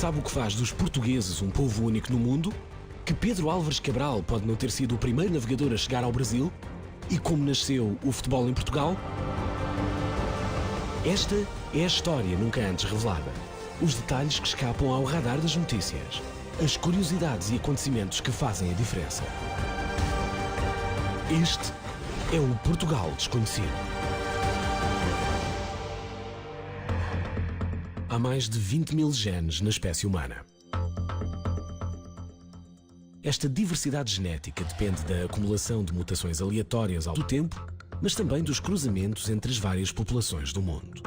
Sabe o que faz dos portugueses um povo único no mundo? Que Pedro Álvares Cabral pode não ter sido o primeiro navegador a chegar ao Brasil? E como nasceu o futebol em Portugal? Esta é a história nunca antes revelada. Os detalhes que escapam ao radar das notícias. As curiosidades e acontecimentos que fazem a diferença. Este é o Portugal Desconhecido. Há mais de 20.000 genes na espécie humana. Esta diversidade genética depende da acumulação de mutações aleatórias ao longo do tempo, mas também dos cruzamentos entre as várias populações do mundo.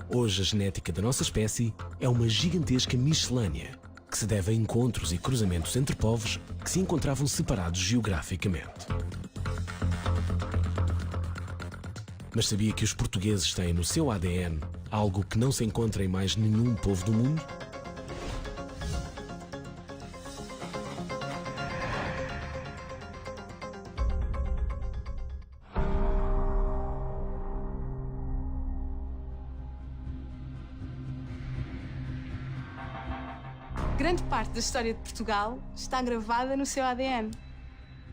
Hoje, a genética da nossa espécie é uma gigantesca miscelânea, que se deve a encontros e cruzamentos entre povos que se encontravam separados geograficamente. Mas sabia que os portugueses têm no seu ADN algo que não se encontra em mais nenhum povo do mundo? Grande parte da história de Portugal está gravada no seu ADN.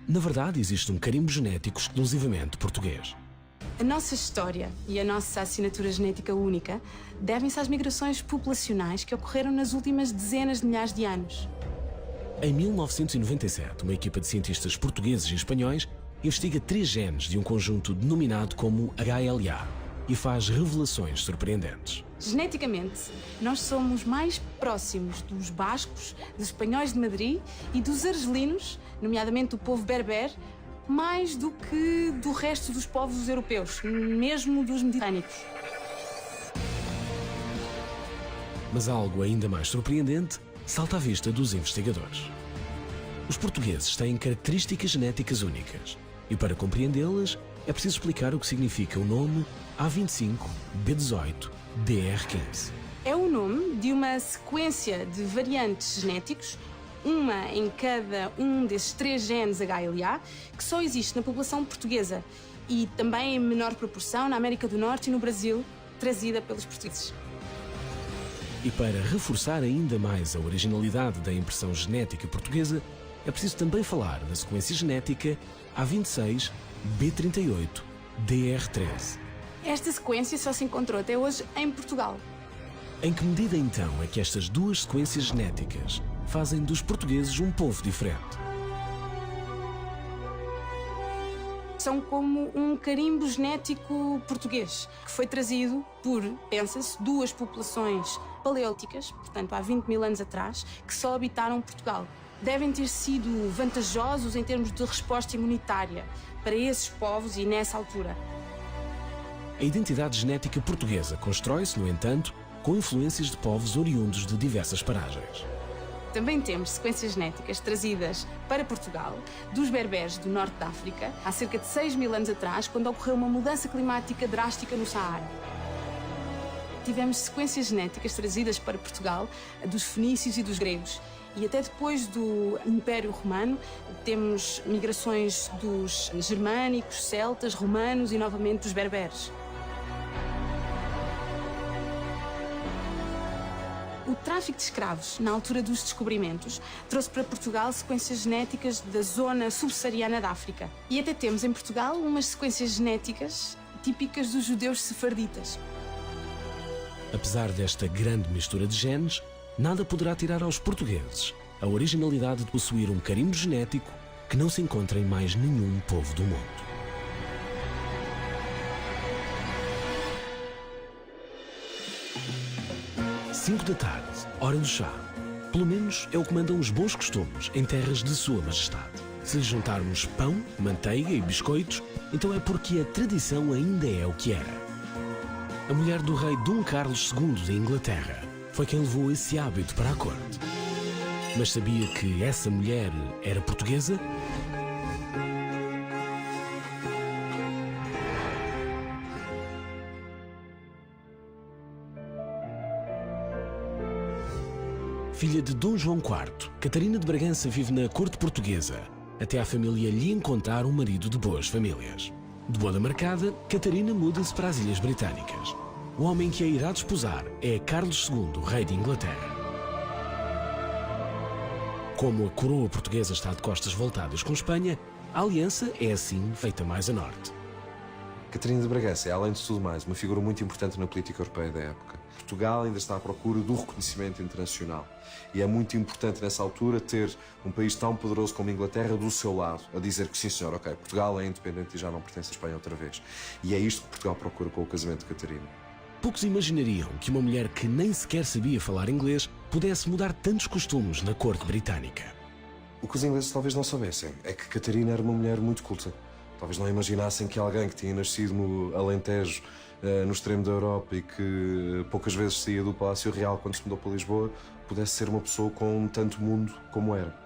Na verdade, existe um carimbo genético exclusivamente português. A nossa história e a nossa assinatura genética única devem-se às migrações populacionais que ocorreram nas últimas dezenas de milhares de anos. Em 1997, uma equipa de cientistas portugueses e espanhóis investiga 3 genes de um conjunto denominado como HLA e faz revelações surpreendentes. Geneticamente, nós somos mais próximos dos bascos, dos espanhóis de Madrid e dos argelinos, nomeadamente do povo berber, mais do que do resto dos povos europeus, mesmo dos mediterrâneos. Mas algo ainda mais surpreendente salta à vista dos investigadores. Os portugueses têm características genéticas únicas e, para compreendê-las, é preciso explicar o que significa o nome A25, B18, DR15. É o nome de uma sequência de variantes genéticos, uma em cada um desses 3 genes HLA, que só existe na população portuguesa e também em menor proporção na América do Norte e no Brasil, trazida pelos portugueses. E para reforçar ainda mais a originalidade da impressão genética portuguesa, é preciso também falar da sequência genética A26, B38, DR13. Esta sequência só se encontrou até hoje em Portugal. Em que medida então é que estas duas sequências genéticas fazem dos portugueses um povo diferente? São como um carimbo genético português, que foi trazido por, pensa-se, 2 populações paleolíticas, portanto há 20.000 anos atrás, que só habitaram Portugal. Devem ter sido vantajosos em termos de resposta imunitária para esses povos e nessa altura. A identidade genética portuguesa constrói-se, no entanto, com influências de povos oriundos de diversas paragens. Também temos sequências genéticas trazidas para Portugal dos berberes do norte da África, há cerca de 6.000 anos atrás, quando ocorreu uma mudança climática drástica no Saara. Tivemos sequências genéticas trazidas para Portugal dos fenícios e dos gregos. E até depois do Império Romano, temos migrações dos germânicos, celtas, romanos e novamente dos berberes. O tráfico de escravos, na altura dos descobrimentos, trouxe para Portugal sequências genéticas da zona subsaariana da África. E até temos em Portugal umas sequências genéticas típicas dos judeus sefarditas. Apesar desta grande mistura de genes, nada poderá tirar aos portugueses a originalidade de possuir um carimbo genético que não se encontra em mais nenhum povo do mundo. Cinco da tarde, hora do chá. Pelo menos é o que mandam os bons costumes em terras de Sua Majestade. Se lhe juntarmos pão, manteiga e biscoitos, então é porque a tradição ainda é o que era. A mulher do rei Dom Carlos II da Inglaterra foi quem levou esse hábito para a corte. Mas sabia que essa mulher era portuguesa? Filha de Dom João IV, Catarina de Bragança vive na corte portuguesa, até a família lhe encontrar um marido de boas famílias. De boda marcada, Catarina muda-se para as Ilhas Britânicas. O homem que a irá desposar é Carlos II, rei de Inglaterra. Como a coroa portuguesa está de costas voltadas com Espanha, a aliança é assim feita mais a norte. Catarina de Bragança é, além de tudo mais, uma figura muito importante na política europeia da época. Portugal ainda está à procura do reconhecimento internacional. E é muito importante, nessa altura, ter um país tão poderoso como a Inglaterra do seu lado, a dizer que sim, senhor, ok, Portugal é independente e já não pertence à Espanha outra vez. E é isto que Portugal procura com o casamento de Catarina. Poucos imaginariam que uma mulher que nem sequer sabia falar inglês pudesse mudar tantos costumes na corte britânica. O que os ingleses talvez não soubessem é que Catarina era uma mulher muito culta. Talvez não imaginassem que alguém que tinha nascido no Alentejo, no extremo da Europa, e que poucas vezes saía do Palácio Real quando se mudou para Lisboa, pudesse ser uma pessoa com tanto mundo como era.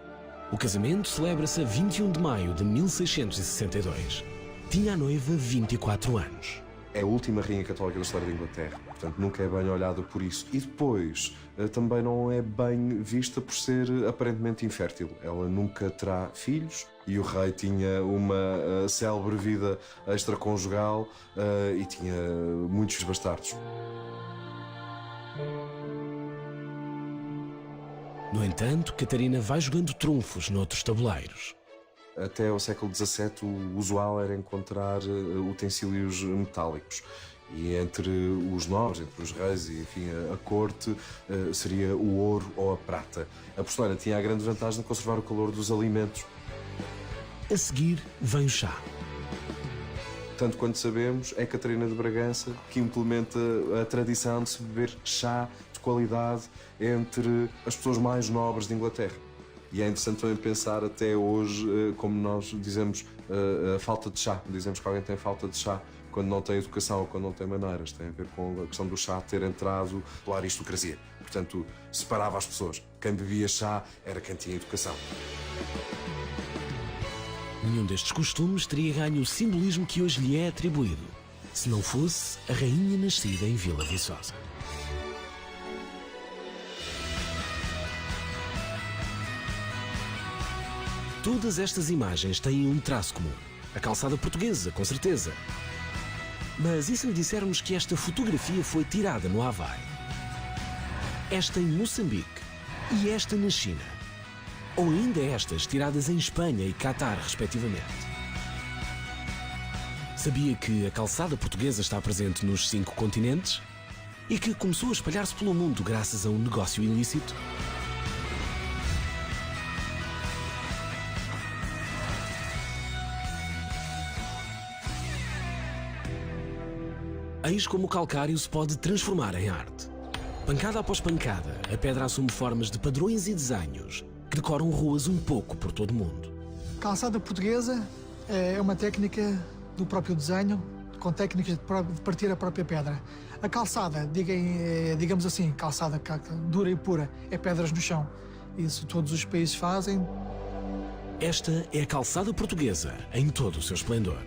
O casamento celebra-se a 21 de maio de 1662. Tinha a noiva 24 anos. É a última rainha católica da história da Inglaterra, portanto nunca é bem olhada por isso. E depois, também não é bem vista por ser aparentemente infértil. Ela nunca terá filhos e o rei tinha uma célebre vida extraconjugal e tinha muitos bastardos. No entanto, Catarina vai jogando trunfos noutros tabuleiros. Até ao século XVII, o usual era encontrar utensílios metálicos. E entre os nobres, entre os reis e, enfim, a corte, seria o ouro ou a prata. A porcelana tinha a grande vantagem de conservar o calor dos alimentos. A seguir, vem o chá. Tanto quanto sabemos, é Catarina de Bragança que implementa a tradição de se beber chá de qualidade entre as pessoas mais nobres de Inglaterra. E é interessante também pensar até hoje, como nós dizemos, a falta de chá. Dizemos que alguém tem falta de chá quando não tem educação ou quando não tem maneiras. Tem a ver com a questão do chá ter entrado pela aristocracia. Portanto, separava as pessoas. Quem bebia chá era quem tinha educação. Nenhum destes costumes teria ganho o simbolismo que hoje lhe é atribuído, se não fosse a rainha nascida em Vila Viçosa. Todas estas imagens têm um traço comum. A calçada portuguesa, com certeza. Mas e se lhe dissermos que esta fotografia foi tirada no Havaí? Esta em Moçambique e esta na China? Ou ainda estas tiradas em Espanha e Catar, respectivamente? Sabia que a calçada portuguesa está presente nos 5 continentes? E que começou a espalhar-se pelo mundo graças a um negócio ilícito? Eis como o calcário se pode transformar em arte. Pancada após pancada, a pedra assume formas de padrões e desenhos que decoram ruas um pouco por todo o mundo. Calçada portuguesa é uma técnica do próprio desenho, com técnicas de partir a própria pedra. A calçada, digamos assim, calçada dura e pura, é pedras no chão. Isso todos os países fazem. Esta é a calçada portuguesa em todo o seu esplendor.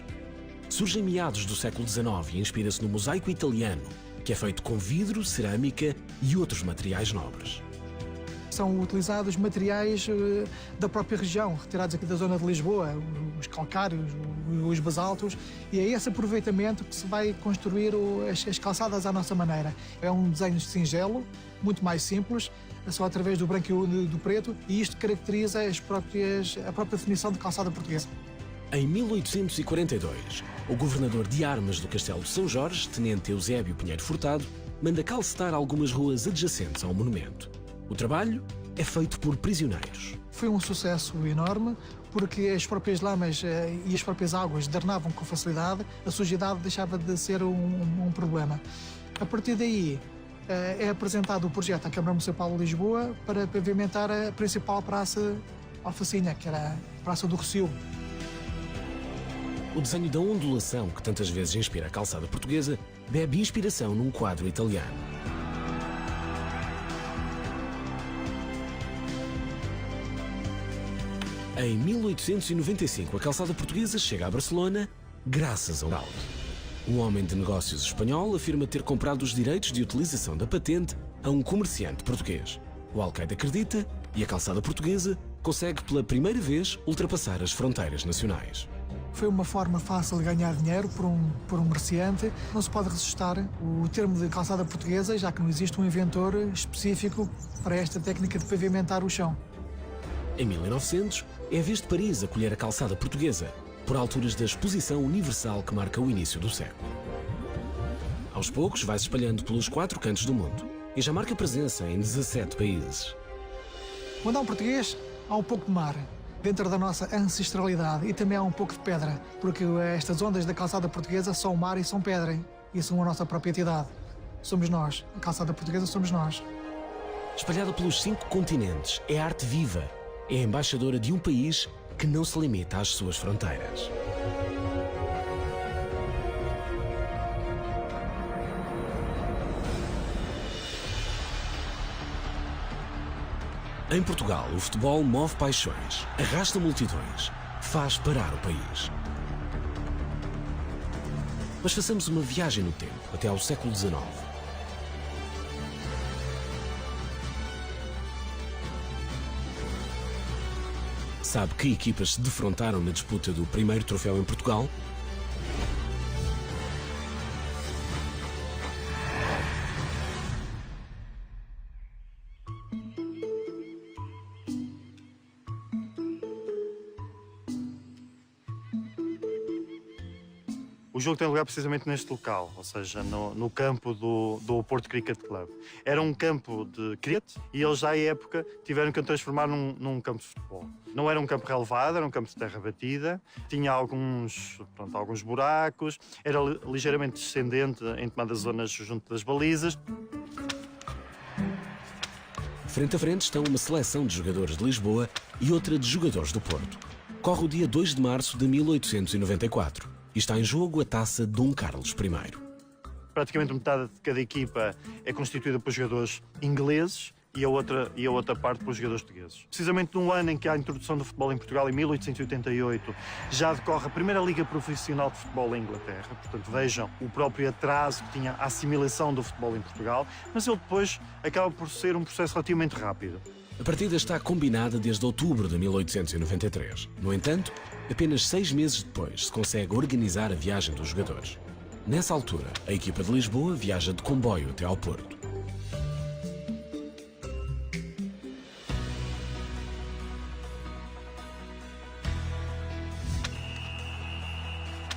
Surge em meados do século XIX e inspira-se no mosaico italiano, que é feito com vidro, cerâmica e outros materiais nobres. São utilizados materiais da própria região, retirados aqui da zona de Lisboa, os calcários, os basaltos, e é esse aproveitamento que se vai construir as calçadas à nossa maneira. É um desenho singelo, muito mais simples, só através do branco e do preto, e isto caracteriza a própria definição de calçada portuguesa. Em 1842, o governador de armas do Castelo de São Jorge, tenente Eusébio Pinheiro Furtado, manda calcetar algumas ruas adjacentes ao monumento. O trabalho é feito por prisioneiros. Foi um sucesso enorme, porque as próprias lamas e as próprias águas drenavam com facilidade, a sujidade deixava de ser um problema. A partir daí, é apresentado o projeto à Câmara Municipal de Lisboa para pavimentar a principal praça alfacinha, que era a Praça do Rossio. O desenho da ondulação, que tantas vezes inspira a calçada portuguesa, bebe inspiração num quadro italiano. Em 1895, a calçada portuguesa chega a Barcelona graças ao Aldo. Um homem de negócios espanhol afirma ter comprado os direitos de utilização da patente a um comerciante português. O alcaide acredita e a calçada portuguesa consegue pela primeira vez ultrapassar as fronteiras nacionais. Foi uma forma fácil de ganhar dinheiro por um comerciante. Não se pode ressuscitar o termo de calçada portuguesa, já que não existe um inventor específico para esta técnica de pavimentar o chão. Em 1900, é a vez de Paris acolher a calçada portuguesa, por alturas da Exposição Universal que marca o início do século. Aos poucos, vai-se espalhando pelos 4 cantos do mundo e já marca presença em 17 países. Onde há um português, há um pouco de mar. Dentro da nossa ancestralidade, e também há um pouco de pedra, porque estas ondas da calçada portuguesa são mar e são pedra, e são a nossa própria entidade. Somos nós, a calçada portuguesa somos nós. Espalhada pelos 5 continentes, é arte viva, é a embaixadora de um país que não se limita às suas fronteiras. Em Portugal, o futebol move paixões, arrasta multidões, faz parar o país. Mas façamos uma viagem no tempo, até ao século XIX. Sabe que equipas se defrontaram na disputa do primeiro troféu em Portugal? O jogo tem lugar precisamente neste local, ou seja, no campo do Porto Cricket Club. Era um campo de cricket e eles, à época, tiveram que o transformar num campo de futebol. Não era um campo relevado, era um campo de terra batida, tinha alguns buracos, era ligeiramente descendente em determinadas zonas junto das balizas. Frente a frente estão uma seleção de jogadores de Lisboa e outra de jogadores do Porto. Corre o dia 2 de março de 1894. E está em jogo a taça Dom Carlos I. Praticamente metade de cada equipa é constituída por jogadores ingleses e a outra parte por jogadores portugueses. Precisamente no ano em que há a introdução do futebol em Portugal, em 1888, já decorre a primeira liga profissional de futebol em Inglaterra. Portanto, vejam o próprio atraso que tinha a assimilação do futebol em Portugal, mas ele depois acaba por ser um processo relativamente rápido. A partida está combinada desde outubro de 1893. No entanto, apenas 6 meses depois se consegue organizar a viagem dos jogadores. Nessa altura, a equipa de Lisboa viaja de comboio até ao Porto.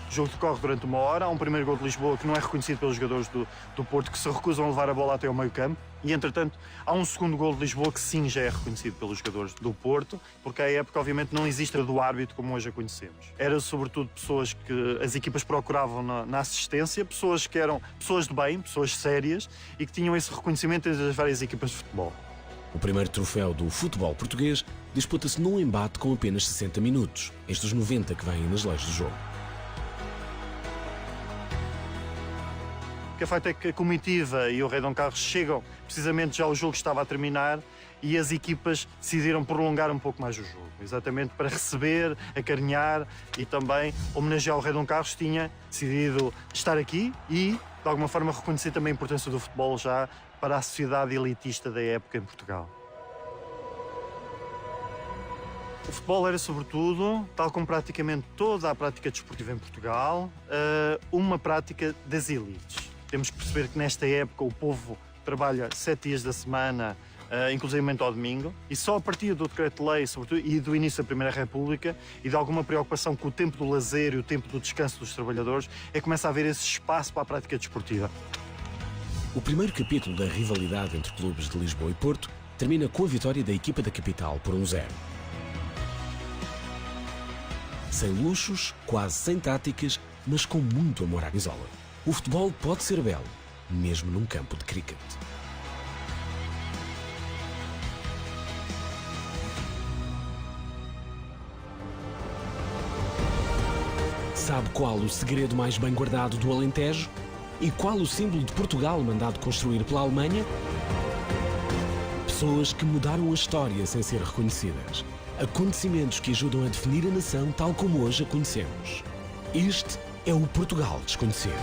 O jogo decorre durante 1 hora, há um primeiro gol de Lisboa que não é reconhecido pelos jogadores do Porto, que se recusam a levar a bola até ao meio campo. E, entretanto, há um segundo gol de Lisboa que sim já é reconhecido pelos jogadores do Porto, porque à época, obviamente, não existe a do árbitro como hoje a conhecemos. Era, sobretudo, pessoas que as equipas procuravam na assistência, pessoas que eram pessoas de bem, pessoas sérias e que tinham esse reconhecimento entre as várias equipas de futebol. O primeiro troféu do futebol português disputa-se num embate com apenas 60 minutos, estes 90 que vêm nas leis do jogo. O que é feito é que a comitiva e o Rei Dom Carlos chegam, precisamente já o jogo estava a terminar e as equipas decidiram prolongar um pouco mais o jogo, exatamente para receber, acarinhar e também homenagear o Rei Dom Carlos, tinha decidido estar aqui e, de alguma forma, reconhecer também a importância do futebol já para a sociedade elitista da época em Portugal. O futebol era, sobretudo, tal como praticamente toda a prática desportiva em Portugal, uma prática das elites. Temos que perceber que nesta época o povo trabalha 7 dias da semana, inclusive ao domingo, e só a partir do decreto-lei, sobretudo, e do início da Primeira República, e de alguma preocupação com o tempo do lazer e o tempo do descanso dos trabalhadores, é que começa a haver esse espaço para a prática desportiva. O primeiro capítulo da rivalidade entre clubes de Lisboa e Porto termina com a vitória da equipa da capital por 1-0. Sem luxos, quase sem táticas, mas com muito amor à camisola. O futebol pode ser belo, mesmo num campo de cricket. Sabe qual o segredo mais bem guardado do Alentejo? E qual o símbolo de Portugal mandado construir pela Alemanha? Pessoas que mudaram a história sem ser reconhecidas. Acontecimentos que ajudam a definir a nação tal como hoje a conhecemos. Este é o Portugal desconhecido.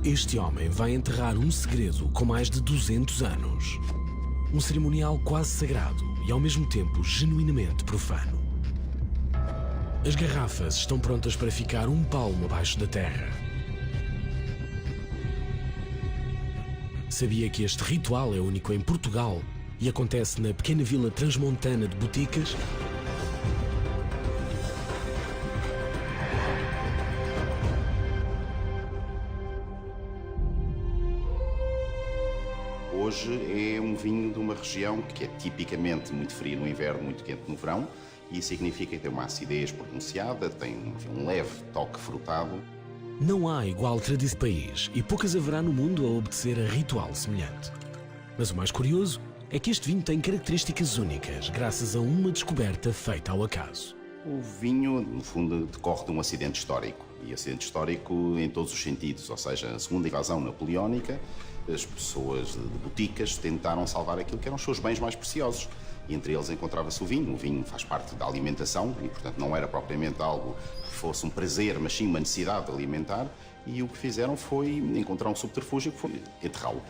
Este homem vai enterrar um segredo com mais de 200 anos. Um cerimonial quase sagrado e ao mesmo tempo genuinamente profano. As garrafas estão prontas para ficar um palmo abaixo da terra. Sabia que este ritual é único em Portugal e acontece na pequena vila transmontana de Boticas? Hoje é um vinho de uma região que é tipicamente muito frio no inverno, muito quente no verão, e isso significa que tem uma acidez pronunciada, tem um leve toque frutado. Não há igual tradição de país e poucas haverá no mundo a obedecer a ritual semelhante. Mas o mais curioso é que este vinho tem características únicas, graças a uma descoberta feita ao acaso. O vinho, no fundo, decorre de um acidente histórico, e acidente histórico em todos os sentidos, ou seja, a segunda invasão napoleónica, as pessoas de Boticas tentaram salvar aquilo que eram os seus bens mais preciosos. E entre eles encontrava-se o vinho. O vinho faz parte da alimentação e, portanto, não era propriamente algo que fosse um prazer, mas sim uma necessidade alimentar. E o que fizeram foi encontrar um subterfúgio que foi enterrá-lo.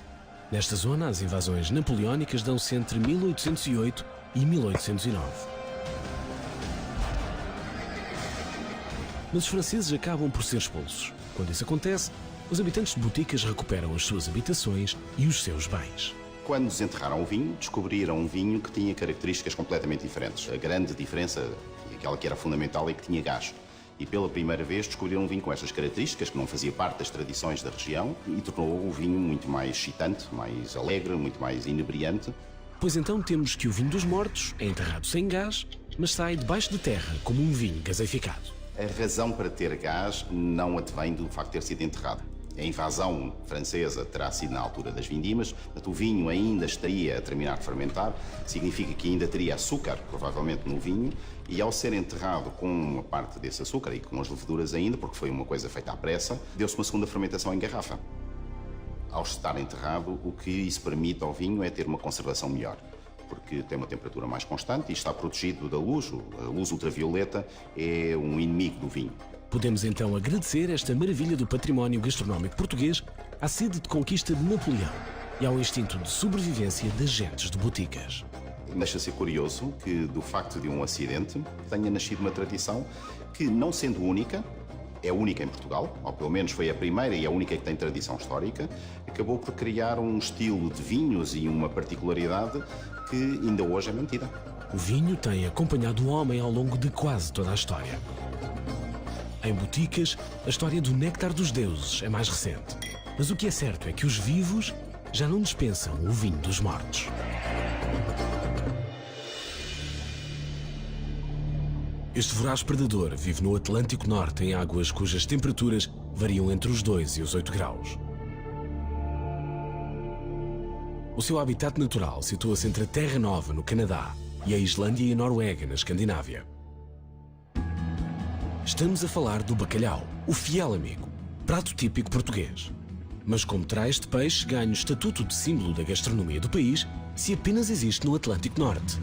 Nesta zona, as invasões napoleónicas dão-se entre 1808 e 1809. Mas os franceses acabam por ser expulsos. Quando isso acontece, os habitantes de Boticas recuperam as suas habitações e os seus bens. Quando desenterraram o vinho, descobriram um vinho que tinha características completamente diferentes. A grande diferença, e aquela que era fundamental, é que tinha gás. E pela primeira vez descobriram um vinho com estas características, que não fazia parte das tradições da região, e tornou o vinho muito mais excitante, mais alegre, muito mais inebriante. Pois então temos que o vinho dos mortos é enterrado sem gás, mas sai debaixo de terra como um vinho gaseificado. A razão para ter gás não advém do facto de ter sido enterrado. A invasão francesa terá sido na altura das vindimas, portanto o vinho ainda estaria a terminar de fermentar, significa que ainda teria açúcar, provavelmente, no vinho, e ao ser enterrado com uma parte desse açúcar e com as leveduras ainda, porque foi uma coisa feita à pressa, deu-se uma segunda fermentação em garrafa. Ao estar enterrado, o que isso permite ao vinho é ter uma conservação melhor, porque tem uma temperatura mais constante e está protegido da luz. A luz ultravioleta é um inimigo do vinho. Podemos então agradecer esta maravilha do património gastronómico português à sede de conquista de Napoleão e ao instinto de sobrevivência das gentes de Boticas. Deixa ser curioso que, do facto de um acidente, tenha nascido uma tradição que, não sendo única, é única em Portugal, ou pelo menos foi a primeira e a única que tem tradição histórica, acabou por criar um estilo de vinhos e uma particularidade que ainda hoje é mantida. O vinho tem acompanhado o homem ao longo de quase toda a história. Em Boticas, a história do néctar dos deuses é mais recente. Mas o que é certo é que os vivos já não dispensam o vinho dos mortos. Este voraz predador vive no Atlântico Norte em águas cujas temperaturas variam entre os 2 e os 8 graus. O seu habitat natural situa-se entre a Terra Nova, no Canadá, e a Islândia e a Noruega, na Escandinávia. Estamos a falar do bacalhau, o fiel amigo, prato típico português. Mas como terá este peixe ganho o estatuto de símbolo da gastronomia do país se apenas existe no Atlântico Norte?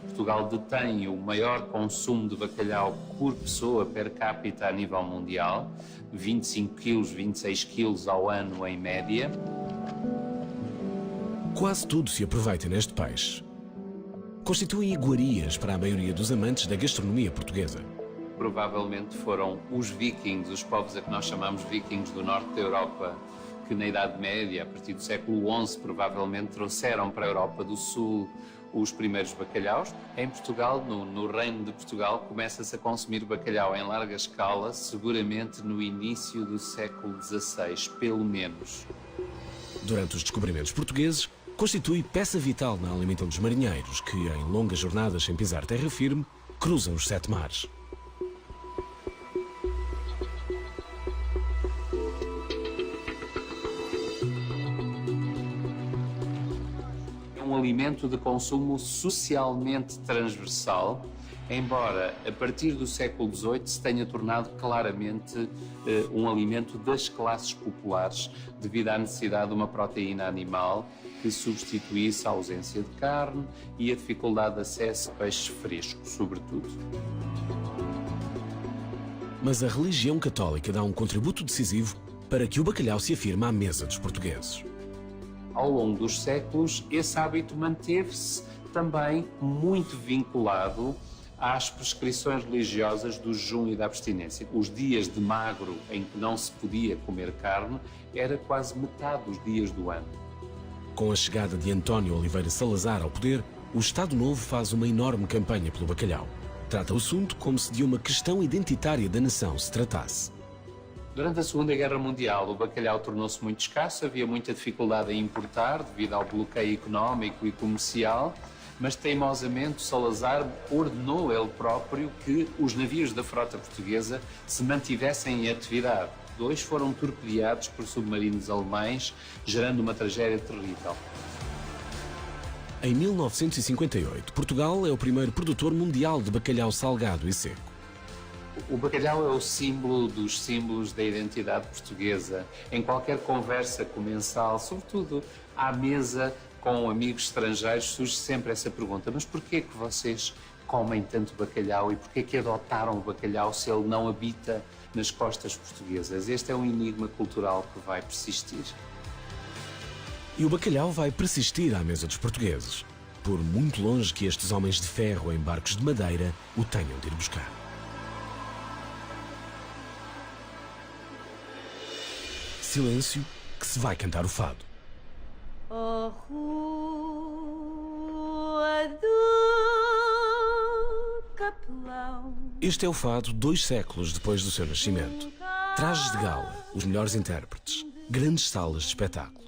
Portugal detém o maior consumo de bacalhau por pessoa per capita a nível mundial, 25 quilos, 26 quilos ao ano em média. Quase tudo se aproveita neste peixe. Constituem iguarias para a maioria dos amantes da gastronomia portuguesa. Provavelmente foram os vikings, os povos a que nós chamamos vikings do norte da Europa, que na Idade Média, a partir do século XI, provavelmente trouxeram para a Europa do Sul os primeiros bacalhaus. Em Portugal, no Reino de Portugal, começa-se a consumir bacalhau em larga escala, seguramente no início do século XVI, pelo menos. Durante os descobrimentos portugueses, constitui peça vital na alimentação dos marinheiros que, em longas jornadas sem pisar terra firme, cruzam os 7 mares. Um alimento de consumo socialmente transversal embora a partir do século XVIII se tenha tornado claramente um alimento das classes populares devido à necessidade de uma proteína animal que substituísse a ausência de carne e a dificuldade de acesso a peixe fresco, sobretudo. Mas a religião católica dá um contributo decisivo para que o bacalhau se afirme à mesa dos portugueses. Ao longo dos séculos, esse hábito manteve-se também muito vinculado às prescrições religiosas do jejum e da abstinência. Os dias de magro em que não se podia comer carne era quase metade dos dias do ano. Com a chegada de António Oliveira Salazar ao poder, o Estado Novo faz uma enorme campanha pelo bacalhau. Trata o assunto como se de uma questão identitária da nação se tratasse. Durante a Segunda Guerra Mundial, o bacalhau tornou-se muito escasso, havia muita dificuldade em importar devido ao bloqueio económico e comercial, mas teimosamente Salazar ordenou ele próprio que os navios da frota portuguesa se mantivessem em atividade. 2 foram torpedeados por submarinos alemães, gerando uma tragédia terrível. Em 1958, Portugal é o primeiro produtor mundial de bacalhau salgado e seco. O bacalhau é o símbolo dos símbolos da identidade portuguesa. Em qualquer conversa comensal, sobretudo à mesa com amigos estrangeiros, surge sempre essa pergunta: mas porquê que vocês comem tanto bacalhau e porquê que adotaram o bacalhau se ele não habita nas costas portuguesas? Este é um enigma cultural que vai persistir. E o bacalhau vai persistir à mesa dos portugueses, por muito longe que estes homens de ferro em barcos de madeira o tenham de ir buscar. Silêncio, que se vai cantar o fado. Oh, Rua do Capelão. Este é o fado 2 séculos depois do seu nascimento. Trajes de gala, os melhores intérpretes, grandes salas de espetáculo.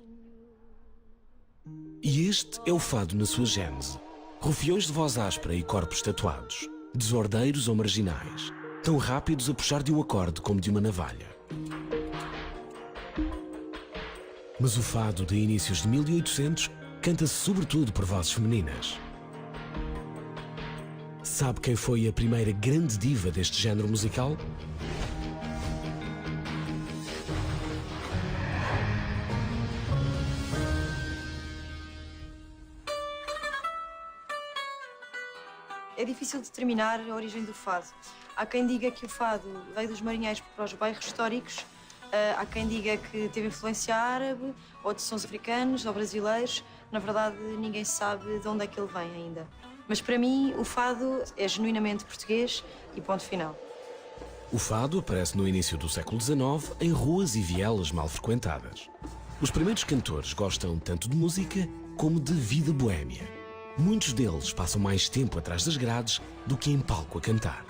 E este é o fado na sua gênese. Rufiões de voz áspera e corpos tatuados, desordeiros ou marginais, tão rápidos a puxar de um acorde como de uma navalha. Mas o fado de inícios de 1800 canta-se sobretudo por vozes femininas. Sabe quem foi a primeira grande diva deste género musical? É difícil determinar a origem do fado. Há quem diga que o fado veio dos marinheiros para os bairros históricos, há quem diga que teve influência árabe, ou de sons africanos ou brasileiros. Na verdade, ninguém sabe de onde é que ele vem ainda. Mas para mim, o fado é genuinamente português e ponto final. O fado aparece no início do século XIX em ruas e vielas mal frequentadas. Os primeiros cantores gostam tanto de música como de vida boémia. Muitos deles passam mais tempo atrás das grades do que em palco a cantar.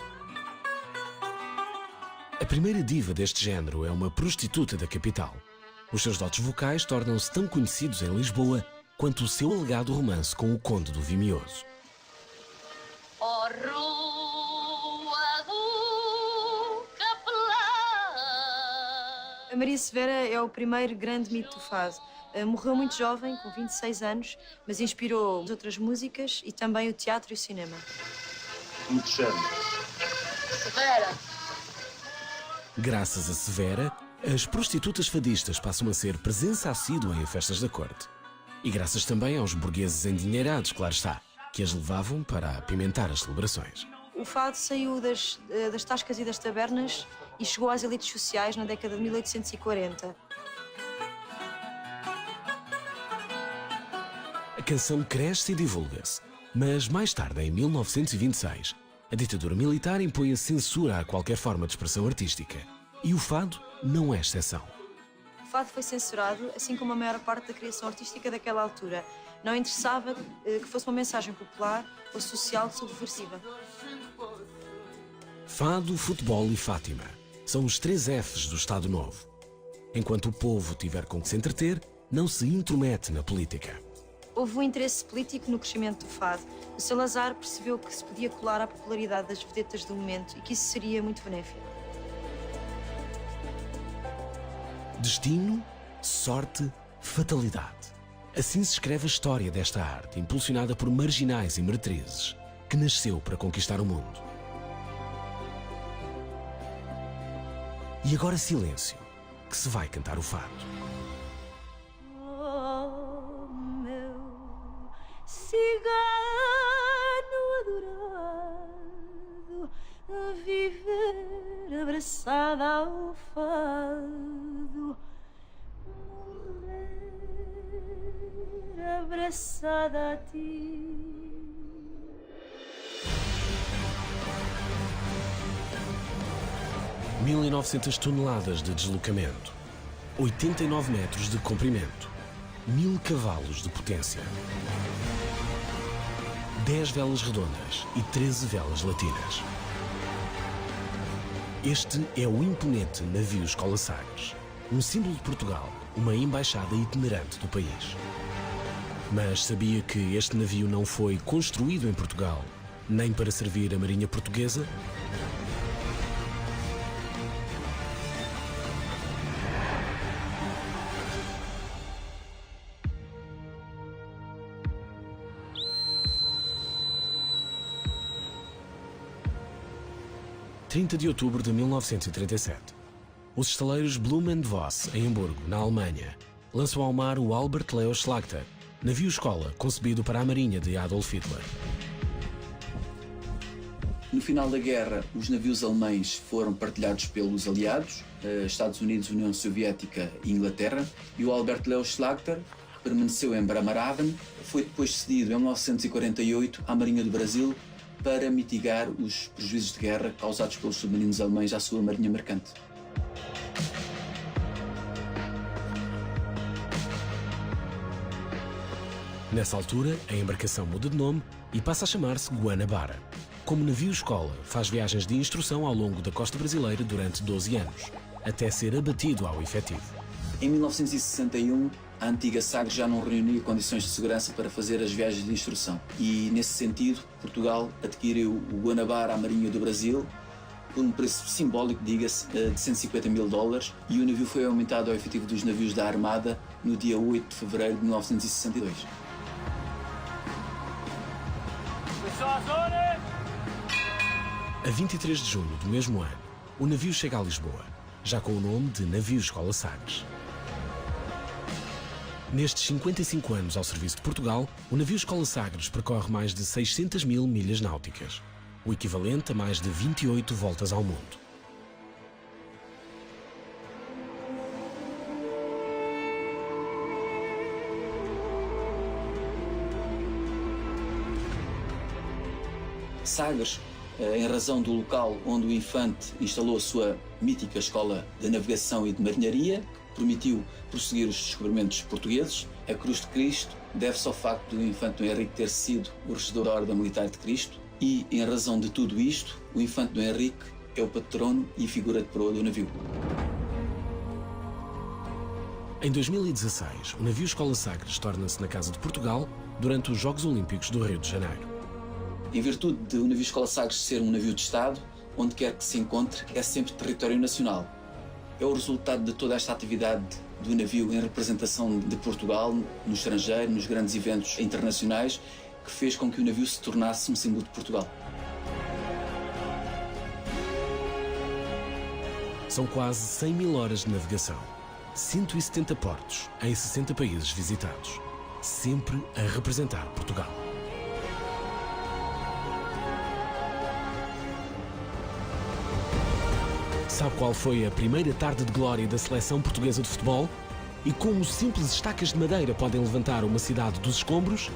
A primeira diva deste género é uma prostituta da capital. Os seus dotes vocais tornam-se tão conhecidos em Lisboa quanto o seu alegado romance com o Conde do Vimioso. Oh, Rua do Capelão. A Maria Severa é o primeiro grande mito do fado. Morreu muito jovem, com 26 anos, mas inspirou outras músicas e também o teatro e o cinema. Como te chama? Severa. Graças a Severa, as prostitutas fadistas passam a ser presença assídua em festas da corte. E graças também aos burgueses endinheirados, claro está, que as levavam para apimentar as celebrações. O fado saiu das tascas e das tabernas e chegou às elites sociais na década de 1840. A canção cresce e divulga-se, mas mais tarde, em 1926, a ditadura militar impõe a censura a qualquer forma de expressão artística. E o fado não é exceção. O fado foi censurado, assim como a maior parte da criação artística daquela altura. Não interessava que fosse uma mensagem popular ou social subversiva. Fado, futebol e Fátima são os 3 Fs do Estado Novo. Enquanto o povo tiver com que se entreter, não se intromete na política. Houve um interesse político no crescimento do fado. O Salazar percebeu que se podia colar à popularidade das vedetas do momento e que isso seria muito benéfico. Destino, sorte, fatalidade. Assim se escreve a história desta arte, impulsionada por marginais e meretrizes. que nasceu para conquistar o mundo. E agora silêncio, que se vai cantar o fado. Oh, meu cigano adorado, viver abraçada ao fado, morrer abraçada a ti. 1.900 toneladas de deslocamento, 89 metros de comprimento, 1000 cavalos de potência, 10 velas redondas e 13 velas latinas. Este é o imponente navio Escola Sagres, um símbolo de Portugal, uma embaixada itinerante do país. Mas sabia que este navio não foi construído em Portugal, nem para servir a Marinha Portuguesa? Em 30 de outubro de 1937, os estaleiros Blohm & Voss, em Hamburgo, na Alemanha, lançam ao mar o Albert Leo Schlachter, navio-escola concebido para a Marinha de Adolf Hitler. No final da guerra, os navios alemães foram partilhados pelos aliados, Estados Unidos, União Soviética e Inglaterra, e o Albert Leo Schlachter permaneceu em Bremerhaven, foi depois cedido em 1948 à Marinha do Brasil para mitigar os prejuízos de guerra causados pelos submarinos alemães à sua marinha mercante. Nessa altura, a embarcação muda de nome e passa a chamar-se Guanabara. Como navio-escola, faz viagens de instrução ao longo da costa brasileira durante 12 anos, até ser abatido ao efetivo. Em 1961, a antiga Sagres já não reunia condições de segurança para fazer as viagens de instrução. E, nesse sentido, Portugal adquiriu o Guanabara à Marinha do Brasil por um preço simbólico, diga-se, de $150 mil, e o navio foi aumentado ao efetivo dos navios da Armada no dia 8 de fevereiro de 1962. A 23 de junho do mesmo ano, o navio chega a Lisboa, já com o nome de Navio Escola Sagres. Nestes 55 anos ao serviço de Portugal, o navio Escola Sagres percorre mais de 600 mil milhas náuticas, o equivalente a mais de 28 voltas ao mundo. Sagres, em razão do local onde o infante instalou a sua mítica escola de navegação e de marinharia, que permitiu prosseguir os descobrimentos portugueses, a Cruz de Cristo deve-se ao facto do infante Dom Henrique ter sido o regedor da Ordem Militar de Cristo e, em razão de tudo isto, o infante Dom Henrique é o patrono e figura de proa do navio. Em 2016, o navio Escola Sagres torna-se na Casa de Portugal durante os Jogos Olímpicos do Rio de Janeiro. Em virtude de o navio Escola Sagres ser um navio de Estado, onde quer que se encontre, é sempre território nacional. É o resultado de toda esta atividade do navio em representação de Portugal no estrangeiro, nos grandes eventos internacionais, que fez com que o navio se tornasse um símbolo de Portugal. São quase 100 mil horas de navegação, 170 portos em 60 países visitados, sempre a representar Portugal. Sabe qual foi a primeira tarde de glória da seleção portuguesa de futebol? E como simples estacas de madeira podem levantar uma cidade dos escombros?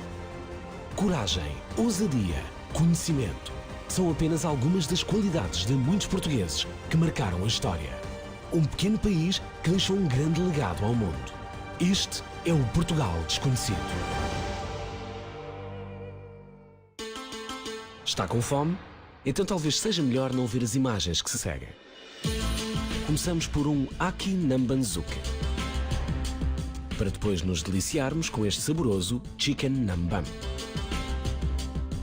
Coragem, ousadia, conhecimento são apenas algumas das qualidades de muitos portugueses que marcaram a história. Um pequeno país que deixou um grande legado ao mundo. Este é o Portugal desconhecido. Está com fome? Então talvez seja melhor não ver as imagens que se seguem. Começamos por um Aki Nambanzuke, para depois nos deliciarmos com este saboroso Chicken Nambam.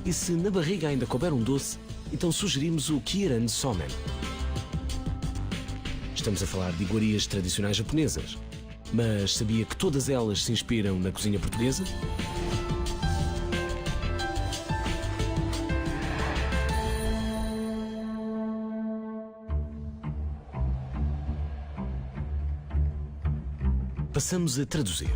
E se na barriga ainda couber um doce, então sugerimos o Kiran Somen. Estamos a falar de iguarias tradicionais japonesas, mas sabia que todas elas se inspiram na cozinha portuguesa? passamos a traduzir.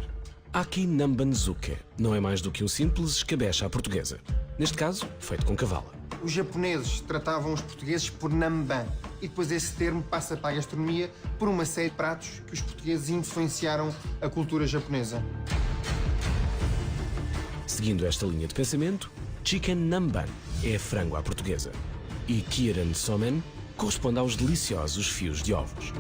Aki Nambanzuke não é mais do que um simples escabeche à portuguesa. Neste caso, feito com cavala. Os japoneses tratavam os portugueses por Namban e depois esse termo passa para a gastronomia por uma série de pratos que os portugueses influenciaram a cultura japonesa. Seguindo esta linha de pensamento, Chicken Namban é frango à portuguesa e Kiran Somen corresponde aos deliciosos fios de ovos.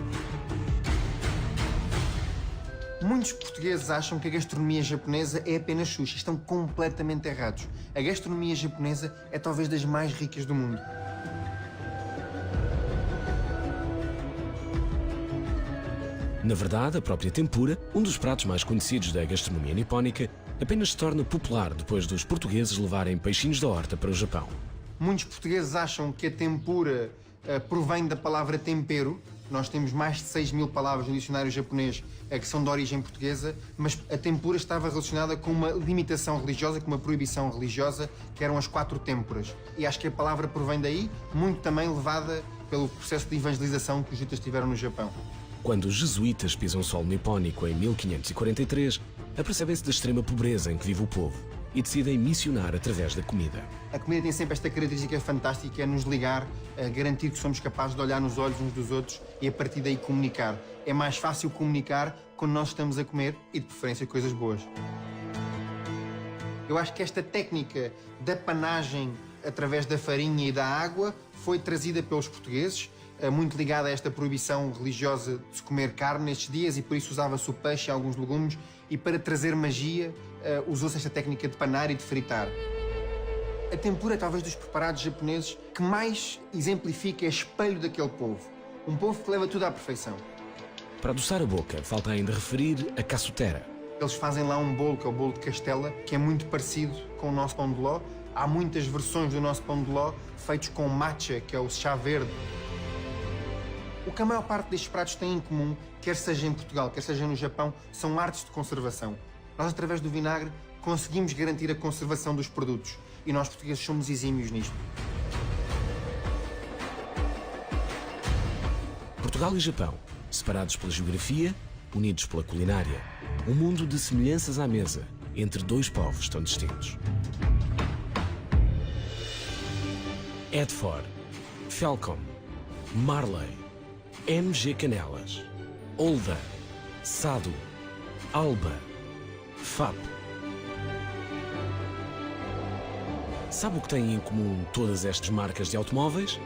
Muitos portugueses acham que a gastronomia japonesa é apenas sushi. Estão completamente errados. A gastronomia japonesa é talvez das mais ricas do mundo. Na verdade, a própria tempura, um dos pratos mais conhecidos da gastronomia nipónica, apenas se torna popular depois dos portugueses levarem peixinhos da horta para o Japão. Muitos portugueses acham que a tempura provém da palavra tempero. Nós temos mais de 6.000 palavras no dicionário japonês que são de origem portuguesa, mas a tempura estava relacionada com uma limitação religiosa, com uma proibição religiosa, que eram as 4 têmporas. E acho que a palavra provém daí, muito também levada pelo processo de evangelização que os jesuítas tiveram no Japão. Quando os jesuítas pisam solo nipónico em 1543, apercebem-se da extrema pobreza em que vive o povo e decidem missionar através da comida. A comida tem sempre esta característica fantástica, que é nos ligar, garantir que somos capazes de olhar nos olhos uns dos outros e a partir daí comunicar. É mais fácil comunicar quando nós estamos a comer e de preferência coisas boas. Eu acho que esta técnica da panagem através da farinha e da água foi trazida pelos portugueses, muito ligada a esta proibição religiosa de se comer carne nestes dias e por isso usava-se o peixe e alguns legumes e para trazer magia usou-se esta técnica de panar e de fritar. A tempura é talvez dos preparados japoneses que mais exemplifica, é espelho daquele povo. Um povo que leva tudo à perfeição. Para adoçar a boca, falta ainda referir a cassutera. Eles fazem lá um bolo, que é o bolo de Castela, que é muito parecido com o nosso pão de ló. Há muitas versões do nosso pão de ló feitos com matcha, que é o chá verde. O que a maior parte destes pratos tem em comum, quer seja em Portugal, quer seja no Japão, são artes de conservação. Nós, através do vinagre, conseguimos garantir a conservação dos produtos. E nós, portugueses, somos exímios nisto. Portugal e Japão, separados pela geografia, unidos pela culinária. Um mundo de semelhanças à mesa, entre dois povos tão distintos. Edford, Felcom, Marley, MG Canelas, Olda, Sado, Alba, FAP. Sabe o que têm em comum todas estas marcas de automóveis?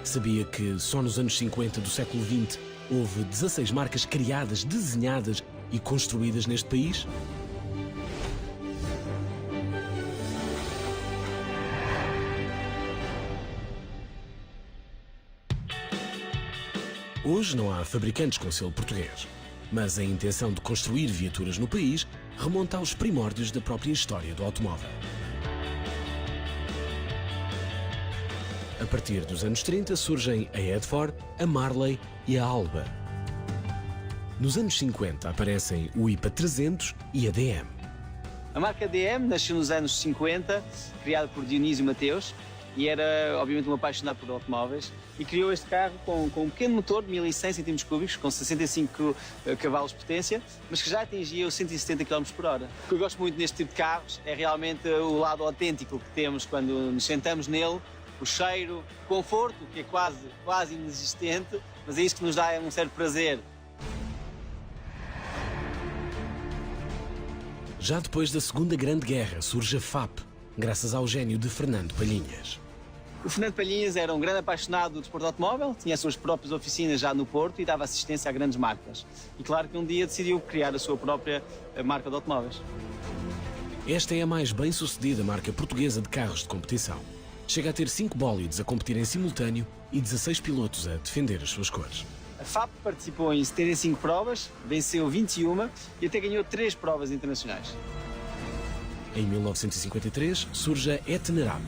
Sabia que só nos anos 50 do século XX houve 16 marcas criadas, desenhadas e construídas neste país? Hoje não há fabricantes com selo português, mas a intenção de construir viaturas no país remonta aos primórdios da própria história do automóvel. A partir dos anos 30 surgem a Edford, a Marley e a Alba. Nos anos 50 aparecem o IPA 300 e a DM. A marca DM nasceu nos anos 50, criada por Dionísio Mateus, e era obviamente um apaixonado por automóveis, e criou este carro com um pequeno motor de 1100 cm3, com 65 cavalos de potência, mas que já atingia os 170 km por hora. O que eu gosto muito neste tipo de carros é realmente o lado autêntico que temos quando nos sentamos nele, o cheiro, o conforto, que é quase inexistente, mas é isso que nos dá um certo prazer. Já depois da Segunda Grande Guerra surge a FAP, graças ao gênio de Fernando Palhinhas. O Fernando Palhinhas era um grande apaixonado do desporto automóvel, tinha as suas próprias oficinas já no Porto e dava assistência a grandes marcas. E claro que um dia decidiu criar a sua própria marca de automóveis. Esta é a mais bem-sucedida marca portuguesa de carros de competição. Chega a ter 5 bólides a competir em simultâneo e 16 pilotos a defender as suas cores. A FAP participou em 75 provas, venceu 21 e até ganhou 3 provas internacionais. Em 1953 surge a Etnerap,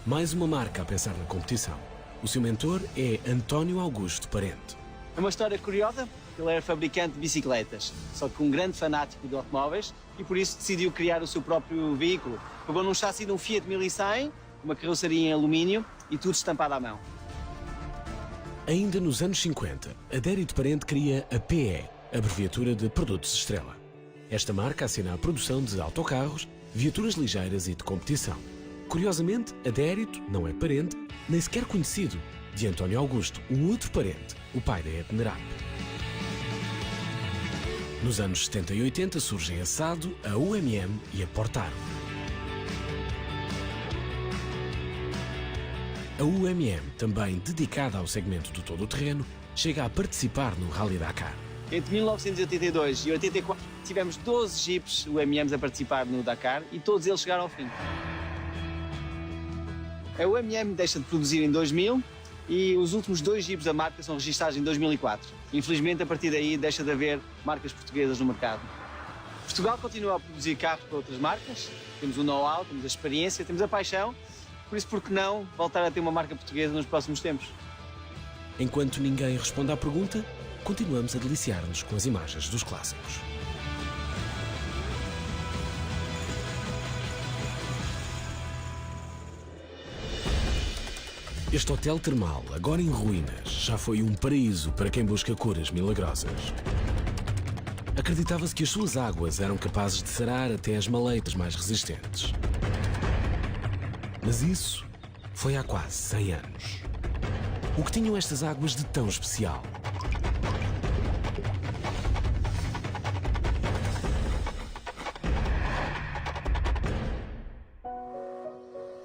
mais uma marca a pensar na competição. O seu mentor é António Augusto Parente. É uma história curiosa, ele era fabricante de bicicletas, só que um grande fanático de automóveis e por isso decidiu criar o seu próprio veículo. Pegou num chassi de um Fiat 1100, uma carroceria em alumínio e tudo estampado à mão. Ainda nos anos 50, Adérito Parente cria a PE, abreviatura de Produtos Estrela. Esta marca assina a produção de autocarros, viaturas ligeiras e de competição. Curiosamente, Adérito não é parente, nem sequer conhecido, de António Augusto, o outro parente, o pai da Etnerap. Nos anos 70 e 80 surgem a SADO, a UMM e a Portaro. A UMM, também dedicada ao segmento do todo-terreno, chega a participar no Rally Dakar. Entre 1982 e 84 tivemos 12 jipes UMMs a participar no Dakar e todos eles chegaram ao fim. A UMM deixa de produzir em 2000 e os últimos 2 jipes da marca são registados em 2004. Infelizmente, a partir daí, deixa de haver marcas portuguesas no mercado. Portugal continua a produzir carros para outras marcas. Temos o know-how, temos a experiência, temos a paixão. Por isso, por que não voltar a ter uma marca portuguesa nos próximos tempos? Enquanto ninguém responde à pergunta, continuamos a deliciar-nos com as imagens dos clássicos. Este hotel termal, agora em ruínas, já foi um paraíso para quem busca curas milagrosas. Acreditava-se que as suas águas eram capazes de sarar até as maleitas mais resistentes. Mas isso foi há quase 100 anos. O que tinham estas águas de tão especial?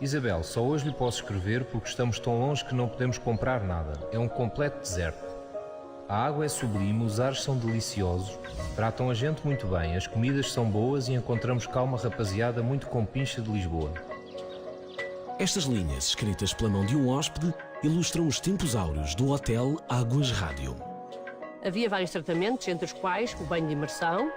Isabel, só hoje lhe posso escrever porque estamos tão longe que não podemos comprar nada. É um completo deserto. A água é sublime, os ares são deliciosos, tratam a gente muito bem, as comidas são boas e encontramos cá uma rapaziada muito compincha de Lisboa. Estas linhas, escritas pela mão de um hóspede, ilustram os tempos áureos do Hotel Águas Rádio. Havia vários tratamentos, entre os quais o banho de imersão,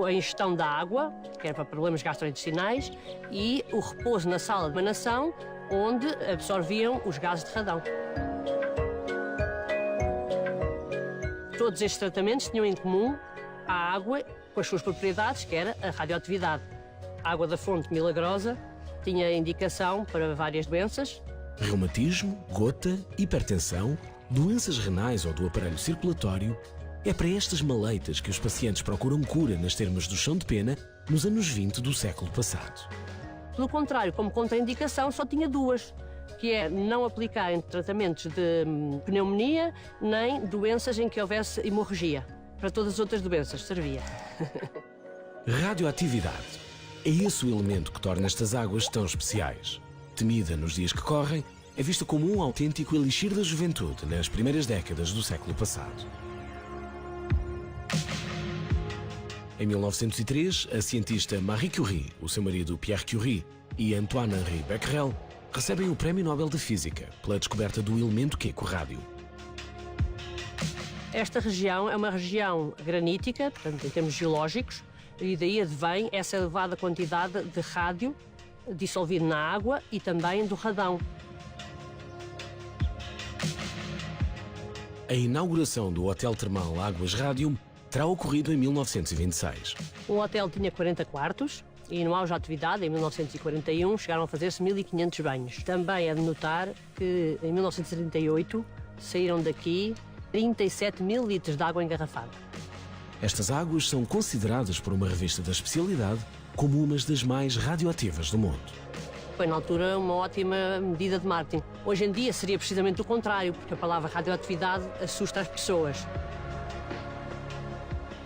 a ingestão da água, que era para problemas gastrointestinais, e o repouso na sala de emanação, onde absorviam os gases de radão. Todos estes tratamentos tinham em comum a água com as suas propriedades, que era a radioatividade. A água da fonte milagrosa tinha indicação para várias doenças. Reumatismo, gota, hipertensão, doenças renais ou do aparelho circulatório. É para estas maleitas que os pacientes procuram cura nas termas do chão de pena nos anos 20 do século passado. Pelo contrário, como contraindicação, só tinha 2, que é não aplicar em tratamentos de pneumonia nem doenças em que houvesse hemorragia. Para todas as outras doenças servia. Radioatividade. É esse o elemento que torna estas águas tão especiais. Temida nos dias que correm, é vista como um autêntico elixir da juventude nas primeiras décadas do século passado. Em 1903, a cientista Marie Curie, o seu marido Pierre Curie e Antoine-Henri Becquerel recebem o Prémio Nobel de Física pela descoberta do elemento químico rádio. Esta região é uma região granítica, portanto, em termos geológicos, e daí advém essa elevada quantidade de rádio dissolvido na água e também do radão. A inauguração do Hotel Termal Águas Rádio terá ocorrido em 1926. O hotel tinha 40 quartos e no auge da atividade, em 1941, chegaram a fazer-se 1.500 banhos. Também é de notar que em 1938 saíram daqui 37 mil litros de água engarrafada. Estas águas são consideradas por uma revista da especialidade como umas das mais radioativas do mundo. Foi na altura uma ótima medida de marketing. Hoje em dia seria precisamente o contrário, porque a palavra radioatividade assusta as pessoas.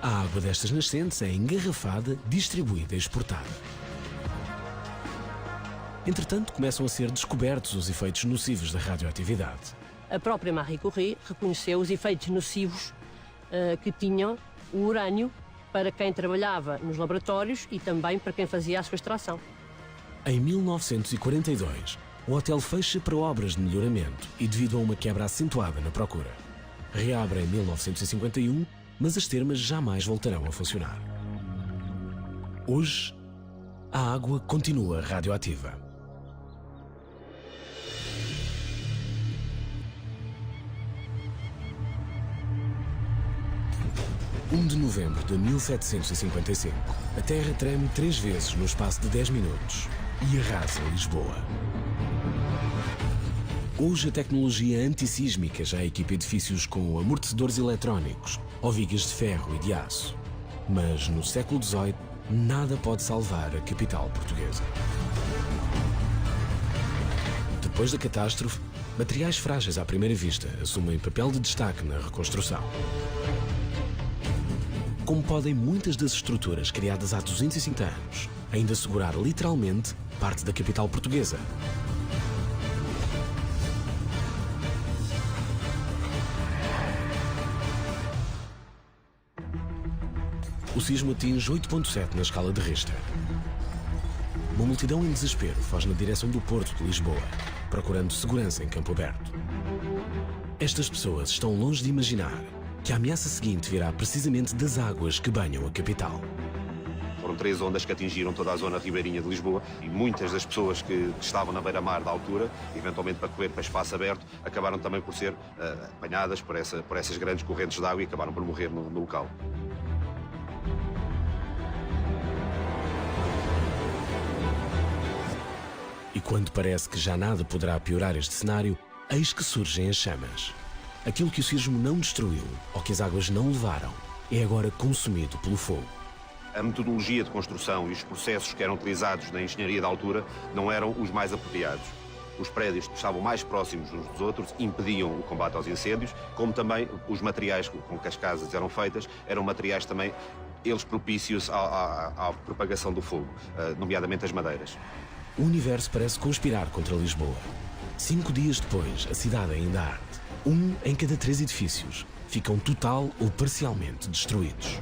A água destas nascentes é engarrafada, distribuída e exportada. Entretanto, começam a ser descobertos os efeitos nocivos da radioatividade. A própria Marie Curie reconheceu os efeitos nocivos que tinham o urânio para quem trabalhava nos laboratórios e também para quem fazia a sua extração. Em 1942, o hotel fecha para obras de melhoramento e devido a uma quebra acentuada na procura. Reabre em 1951, mas as termas jamais voltarão a funcionar. Hoje, a água continua radioativa. (1 de novembro de 1755), a Terra treme 3 vezes no espaço de 10 minutos e arrasa Lisboa. Hoje a tecnologia antissísmica já equipa edifícios com amortecedores eletrónicos ou vigas de ferro e de aço. Mas no século XVIII, nada pode salvar a capital portuguesa. Depois da catástrofe, materiais frágeis à primeira vista assumem papel de destaque na reconstrução. Como podem muitas das estruturas criadas há 250 anos ainda segurar literalmente parte da capital portuguesa? O sismo atinge 8,7 na escala de Richter. Uma multidão em desespero foge na direção do Porto de Lisboa, procurando segurança em campo aberto. Estas pessoas estão longe de imaginar que a ameaça seguinte virá precisamente das águas que banham a capital. Foram 3 ondas que atingiram toda a zona ribeirinha de Lisboa e muitas das pessoas que estavam na beira-mar da altura, eventualmente para correr para espaço aberto, acabaram também por ser apanhadas por essas grandes correntes de água e acabaram por morrer no local. E quando parece que já nada poderá piorar este cenário, eis que surgem as chamas. Aquilo que o sismo não destruiu, ou que as águas não levaram, é agora consumido pelo fogo. A metodologia de construção e os processos que eram utilizados na engenharia da altura não eram os mais apropriados. Os prédios estavam mais próximos uns dos outros, impediam o combate aos incêndios, como também os materiais com que as casas eram feitas eram materiais também, eles propícios à propagação do fogo, nomeadamente as madeiras. O universo parece conspirar contra Lisboa. 5 dias depois, a cidade ainda arde. 1 em cada 3 edifícios ficam total ou parcialmente destruídos.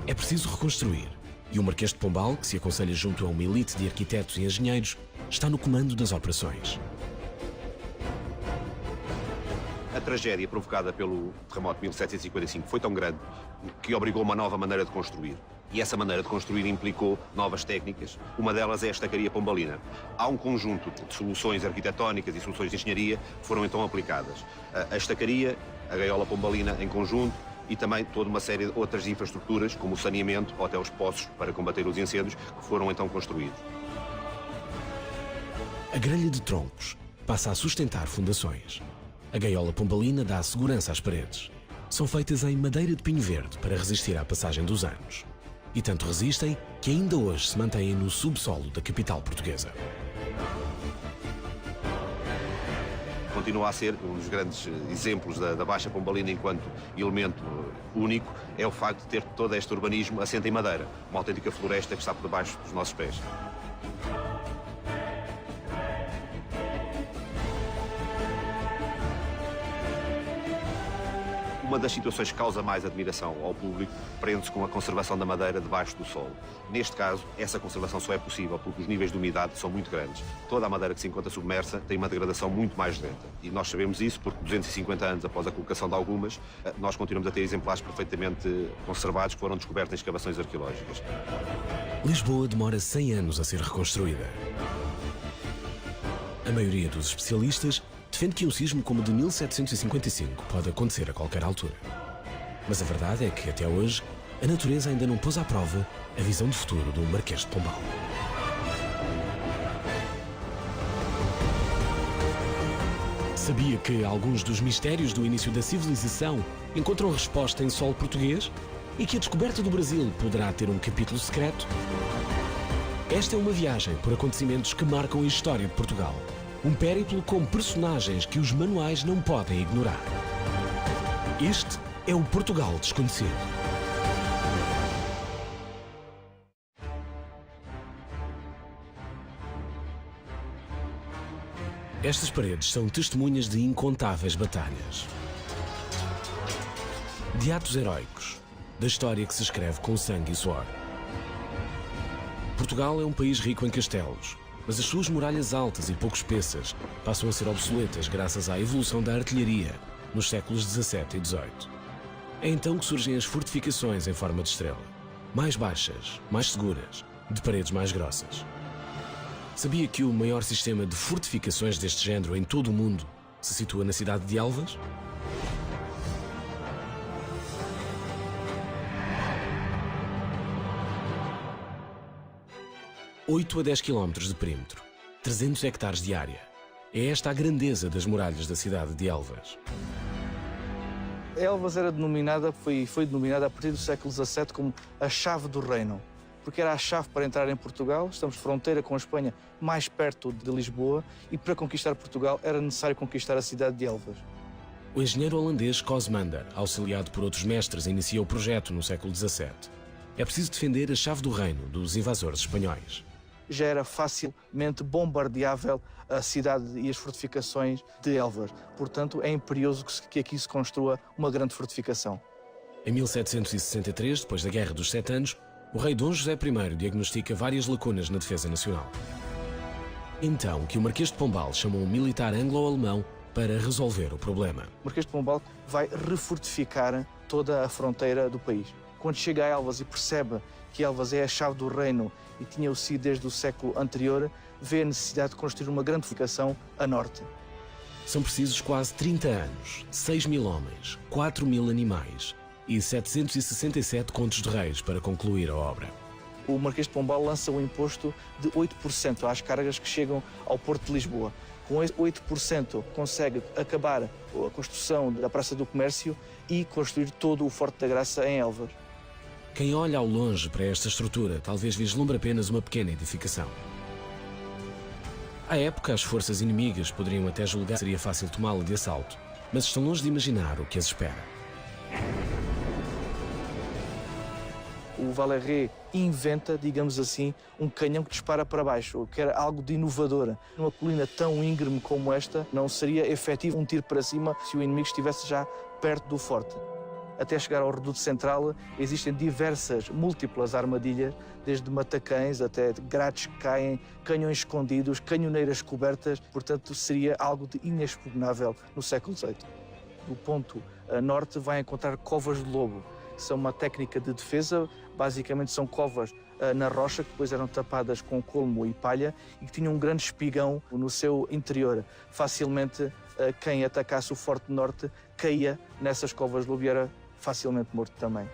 É preciso reconstruir, e o Marquês de Pombal, que se aconselha junto a uma elite de arquitetos e engenheiros, está no comando das operações. A tragédia provocada pelo terremoto de 1755 foi tão grande que obrigou uma nova maneira de construir. E essa maneira de construir implicou novas técnicas. Uma delas é a estacaria pombalina. Há um conjunto de soluções arquitetónicas e soluções de engenharia que foram então aplicadas. A estacaria, a gaiola pombalina em conjunto e também toda uma série de outras infraestruturas, como o saneamento ou até os poços para combater os incêndios, que foram então construídos. A grelha de troncos passa a sustentar fundações. A gaiola pombalina dá segurança às paredes. São feitas em madeira de pinho verde para resistir à passagem dos anos. E tanto resistem que ainda hoje se mantêm no subsolo da capital portuguesa. Continua a ser um dos grandes exemplos da Baixa Pombalina enquanto elemento único, é o facto de ter todo este urbanismo assente em madeira, uma autêntica floresta que está por debaixo dos nossos pés. Uma das situações que causa mais admiração ao público prende-se com a conservação da madeira debaixo do solo. Neste caso, essa conservação só é possível porque os níveis de umidade são muito grandes. Toda a madeira que se encontra submersa tem uma degradação muito mais lenta. E nós sabemos isso porque 250 anos após a colocação de algumas, nós continuamos a ter exemplares perfeitamente conservados que foram descobertos em escavações arqueológicas. Lisboa demora 100 anos a ser reconstruída. A maioria dos especialistas defende que um sismo como o de 1755 pode acontecer a qualquer altura. Mas a verdade é que, até hoje, a natureza ainda não pôs à prova a visão de futuro do Marquês de Pombal. Sabia que alguns dos mistérios do início da civilização encontram resposta em solo português? E que a descoberta do Brasil poderá ter um capítulo secreto? Esta é uma viagem por acontecimentos que marcam a história de Portugal. Um périplo com personagens que os manuais não podem ignorar. Este é o Portugal Desconhecido. Estas paredes são testemunhas de incontáveis batalhas. De atos heróicos, da história que se escreve com sangue e suor. Portugal é um país rico em castelos, mas as suas muralhas altas e pouco espessas passam a ser obsoletas graças à evolução da artilharia nos séculos XVII e XVIII. É então que surgem as fortificações em forma de estrela, mais baixas, mais seguras, de paredes mais grossas. Sabia que o maior sistema de fortificações deste género em todo o mundo se situa na cidade de Elvas? (8 a 10 km de perímetro, 300 hectares de área. É esta a grandeza das muralhas da cidade de Elvas. Elvas era denominada, foi denominada a partir do século XVII como a chave do reino, porque era a chave para entrar em Portugal. Estamos fronteira com a Espanha, mais perto de Lisboa, e para conquistar Portugal era necessário conquistar a cidade de Elvas. O engenheiro holandês Cosmander, auxiliado por outros mestres, inicia o projeto no século XVII. É preciso defender a chave do reino dos invasores espanhóis. Já era facilmente bombardeável a cidade e as fortificações de Elvas. Portanto, é imperioso que aqui se construa uma grande fortificação. Em 1763, depois da Guerra dos Sete Anos, o rei Dom José I diagnostica várias lacunas na defesa nacional. Então que o Marquês de Pombal chamou um militar anglo-alemão para resolver o problema. O Marquês de Pombal vai refortificar toda a fronteira do país. Quando chega a Elvas e percebe que Elvas é a chave do reino e tinha-o sido desde o século anterior, vê a necessidade de construir uma grande fortificação a norte. São precisos quase 30 anos, 6.000 homens, 4.000 animais e 767 contos de reis para concluir a obra. O Marquês de Pombal lança um imposto de 8% às cargas que chegam ao Porto de Lisboa. Com esse 8% consegue acabar a construção da Praça do Comércio e construir todo o Forte da Graça em Elvas. Quem olha ao longe para esta estrutura talvez vislumbre apenas uma pequena edificação. À época, as forças inimigas poderiam até julgar que seria fácil tomá-la de assalto, mas estão longe de imaginar o que as espera. O Valerré inventa, digamos assim, um canhão que dispara para baixo, que era algo de inovador. Numa colina tão íngreme como esta, não seria efetivo um tiro para cima se o inimigo estivesse já perto do forte. Até chegar ao reduto central, existem múltiplas armadilhas, desde matacães até grades que caem, canhões escondidos, canhoneiras cobertas. Portanto, seria algo de inexpugnável no século XVIII. Do ponto a norte vai encontrar covas de lobo, que são uma técnica de defesa. Basicamente são covas na rocha, que depois eram tapadas com colmo e palha e que tinham um grande espigão no seu interior. Facilmente, quem atacasse o Forte Norte caía nessas covas de lobo e era facilmente morto também.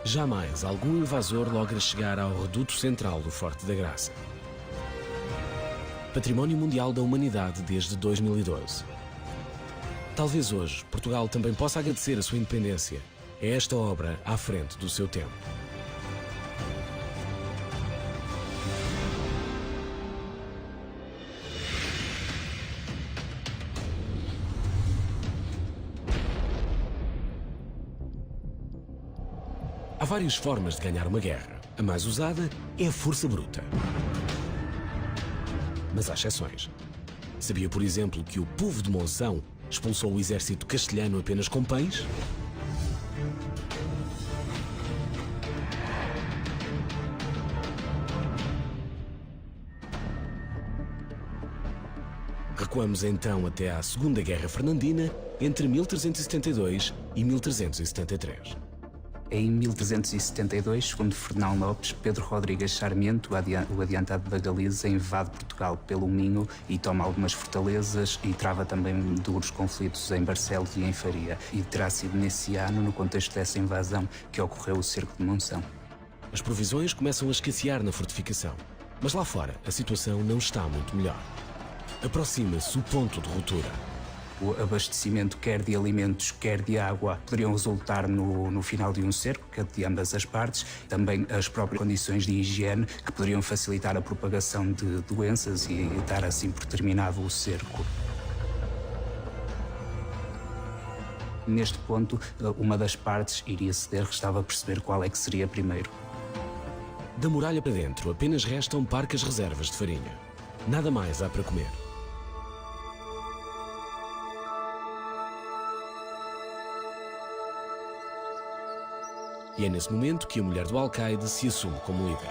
Jamais algum invasor logra chegar ao reduto central do Forte da Graça. Património Mundial da Humanidade desde 2012. Talvez hoje Portugal também possa agradecer a sua independência. É esta obra à frente do seu tempo. Há várias formas de ganhar uma guerra. A mais usada é a força bruta. Mas há exceções. Sabia, por exemplo, que o povo de Monção expulsou o exército castelhano apenas com pães? Recuamos então até à Segunda Guerra Fernandina, entre 1372 e 1373. Em 1372, segundo Fernão Lopes, Pedro Rodrigues Sarmiento, o adiantado da Galiza, invade Portugal pelo Minho e toma algumas fortalezas e trava também duros conflitos em Barcelos e em Faria. E terá sido nesse ano, no contexto dessa invasão, que ocorreu o cerco de Monção. As provisões começam a escassear na fortificação, mas lá fora a situação não está muito melhor. Aproxima-se o ponto de ruptura. O abastecimento, quer de alimentos, quer de água, poderiam resultar no final de um cerco, que é de ambas as partes. Também as próprias condições de higiene, que poderiam facilitar a propagação de doenças e dar assim por terminado o cerco. Neste ponto, uma das partes iria ceder, restava perceber qual é que seria primeiro. Da muralha para dentro apenas restam parcas reservas de farinha. Nada mais há para comer. E é nesse momento que a mulher do alcaide se assume como líder.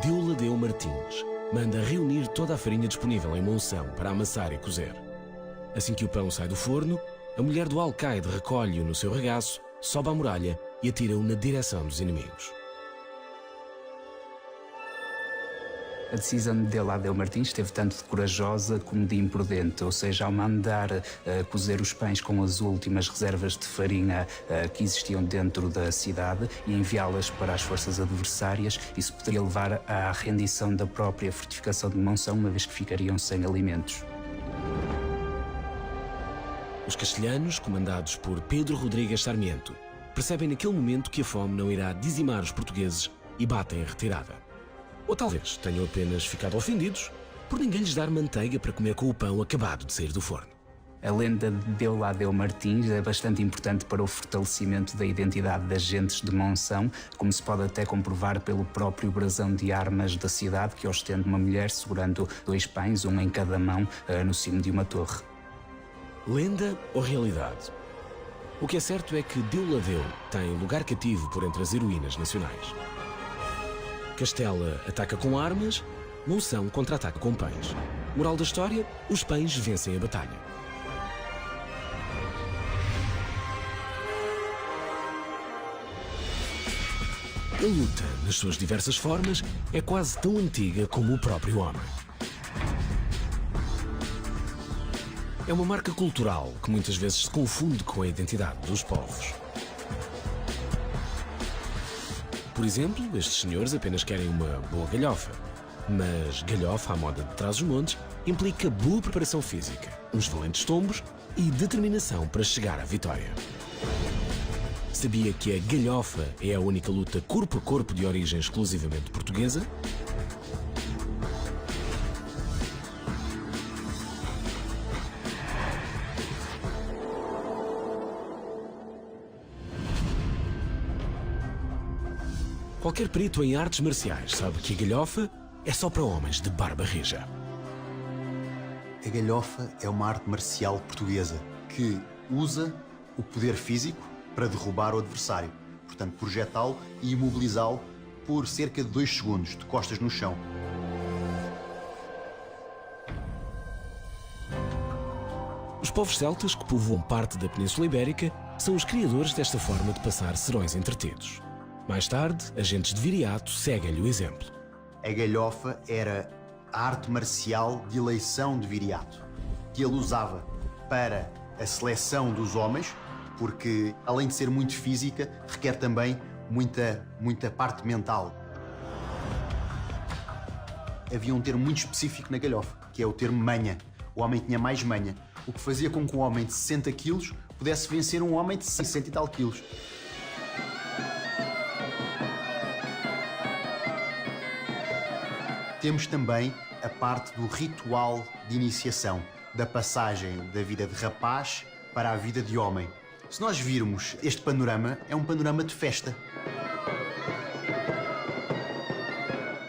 Deoladeu Martins manda reunir toda a farinha disponível em Monção para amassar e cozer. Assim que o pão sai do forno, a mulher do alcaide recolhe-o no seu regaço, sobe à muralha e atira-o na direção dos inimigos. A decisão de Deladeu Martins esteve tanto de corajosa como de imprudente, ou seja, ao mandar cozer os pães com as últimas reservas de farinha que existiam dentro da cidade e enviá-las para as forças adversárias, isso poderia levar à rendição da própria fortificação de Monção, uma vez que ficariam sem alimentos. Os castelhanos, comandados por Pedro Rodrigues Sarmiento, percebem naquele momento que a fome não irá dizimar os portugueses e batem a retirada. Ou talvez tenham apenas ficado ofendidos por ninguém lhes dar manteiga para comer com o pão acabado de sair do forno. A lenda de Deladeu Martins é bastante importante para o fortalecimento da identidade das gentes de Monção, como se pode até comprovar pelo próprio brasão de armas da cidade, que ostenta uma mulher segurando 2 pães, um em cada mão, no cimo de uma torre. Lenda ou realidade? O que é certo é que Deladeu tem lugar cativo por entre as heroínas nacionais. Castela ataca com armas, Monção contra-ataca com pães. Moral da história, os pães vencem a batalha. A luta, nas suas diversas formas, é quase tão antiga como o próprio homem. É uma marca cultural que muitas vezes se confunde com a identidade dos povos. Por exemplo, estes senhores apenas querem uma boa galhofa. Mas galhofa à moda de Trás-os-Montes implica boa preparação física, uns valentes tombos e determinação para chegar à vitória. Sabia que a galhofa é a única luta corpo a corpo de origem exclusivamente portuguesa? Qualquer perito em artes marciais sabe que a galhofa é só para homens de barba rija. A galhofa é uma arte marcial portuguesa que usa o poder físico para derrubar o adversário, portanto projetá-lo e imobilizá-lo por cerca de 2 segundos, de costas no chão. Os povos celtas que povoam parte da Península Ibérica são os criadores desta forma de passar serões entretidos. Mais tarde, agentes de Viriato seguem-lhe o exemplo. A galhofa era a arte marcial de eleição de Viriato, que ele usava para a seleção dos homens, porque além de ser muito física, requer também muita parte mental. Havia um termo muito específico na galhofa, que é o termo manha. O homem tinha mais manha, o que fazia com que um homem de 60 quilos pudesse vencer um homem de 60 e tal quilos. Temos também a parte do ritual de iniciação, da passagem da vida de rapaz para a vida de homem. Se nós virmos este panorama, é um panorama de festa.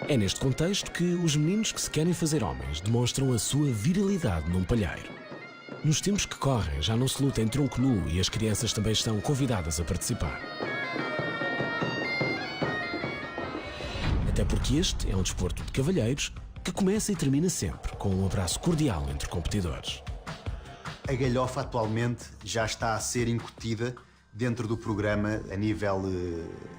É neste contexto que os meninos que se querem fazer homens demonstram a sua virilidade num palheiro. Nos tempos que correm, já não se luta em tronco nu e as crianças também estão convidadas a participar. Até porque este é um desporto de cavalheiros que começa e termina sempre com um abraço cordial entre competidores. A galhofa atualmente já está a ser incutida dentro do programa a nível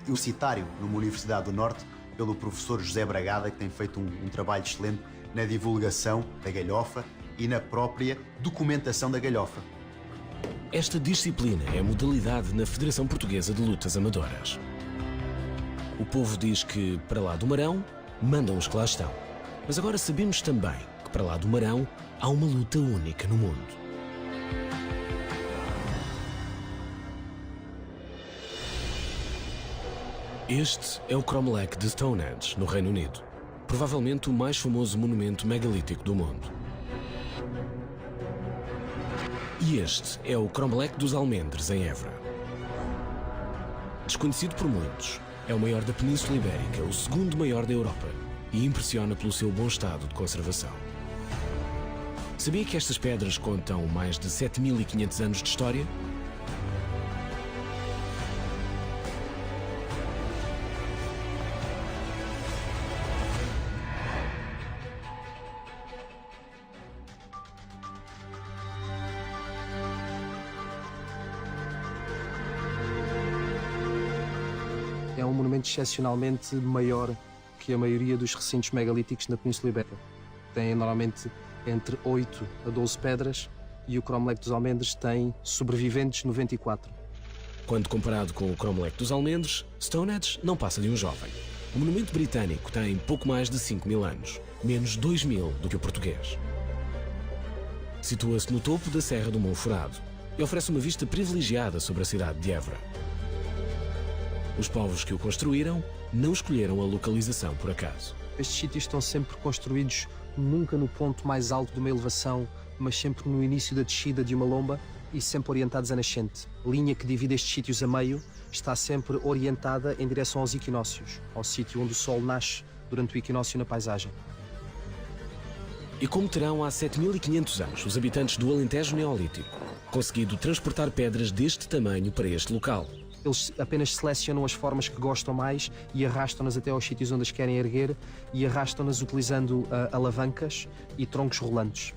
universitário numa Universidade do Norte pelo professor José Bragada, que tem feito um trabalho excelente na divulgação da galhofa e na própria documentação da galhofa. Esta disciplina é a modalidade na Federação Portuguesa de Lutas Amadoras. O povo diz que, para lá do Marão, mandam os que lá estão. Mas agora sabemos também que, para lá do Marão, há uma luta única no mundo. Este é o Cromlech de Stonehenge, no Reino Unido. Provavelmente o mais famoso monumento megalítico do mundo. E este é o Cromlech dos Almendres, em Évora. Desconhecido por muitos, é o maior da Península Ibérica, o segundo maior da Europa, e impressiona pelo seu bom estado de conservação. Sabia que estas pedras contam mais de 7.500 anos de história? É um monumento excepcionalmente maior que a maioria dos recintos megalíticos na Península Ibérica. Têm normalmente entre 8 a 12 pedras e o Cromlech dos Almendres tem sobreviventes 94. Quando comparado com o Cromlech dos Almendres, Stonehenge não passa de um jovem. O monumento britânico tem pouco mais de 5.000 anos, menos 2.000 do que o português. Situa-se no topo da Serra do Monforado e oferece uma vista privilegiada sobre a cidade de Évora. Os povos que o construíram não escolheram a localização por acaso. Estes sítios estão sempre construídos nunca no ponto mais alto de uma elevação, mas sempre no início da descida de uma lomba e sempre orientados a nascente. A linha que divide estes sítios a meio está sempre orientada em direção aos equinócios, ao sítio onde o sol nasce durante o equinócio na paisagem. E como terão há 7.500 anos os habitantes do Alentejo Neolítico conseguido transportar pedras deste tamanho para este local? Eles apenas selecionam as formas que gostam mais e arrastam-nas até aos sítios onde as querem erguer e arrastam-nas utilizando alavancas e troncos rolantes.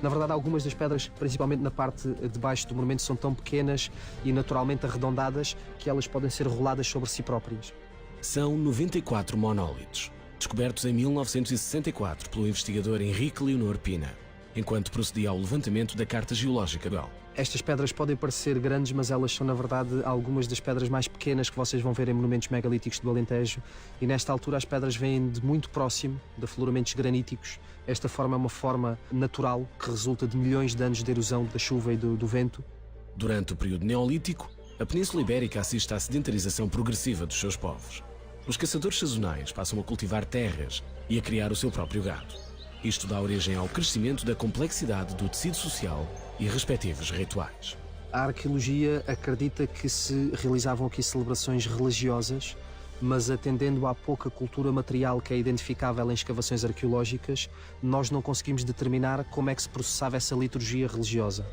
Na verdade, algumas das pedras, principalmente na parte de baixo do monumento, são tão pequenas e naturalmente arredondadas que elas podem ser roladas sobre si próprias. São 94 monólitos, descobertos em 1964 pelo investigador Henrique Leonor Pina, enquanto procedia ao levantamento da Carta Geológica Bell. Estas pedras podem parecer grandes, mas elas são, na verdade, algumas das pedras mais pequenas que vocês vão ver em monumentos megalíticos do Alentejo. E nesta altura as pedras vêm de muito próximo, de afloramentos graníticos. Esta forma é uma forma natural que resulta de milhões de anos de erosão da chuva e do vento. Durante o período Neolítico, a Península Ibérica assiste à sedentarização progressiva dos seus povos. Os caçadores sazonais passam a cultivar terras e a criar o seu próprio gado. Isto dá origem ao crescimento da complexidade do tecido social e respectivos rituais. A arqueologia acredita que se realizavam aqui celebrações religiosas, mas atendendo à pouca cultura material que é identificável em escavações arqueológicas, nós não conseguimos determinar como é que se processava essa liturgia religiosa.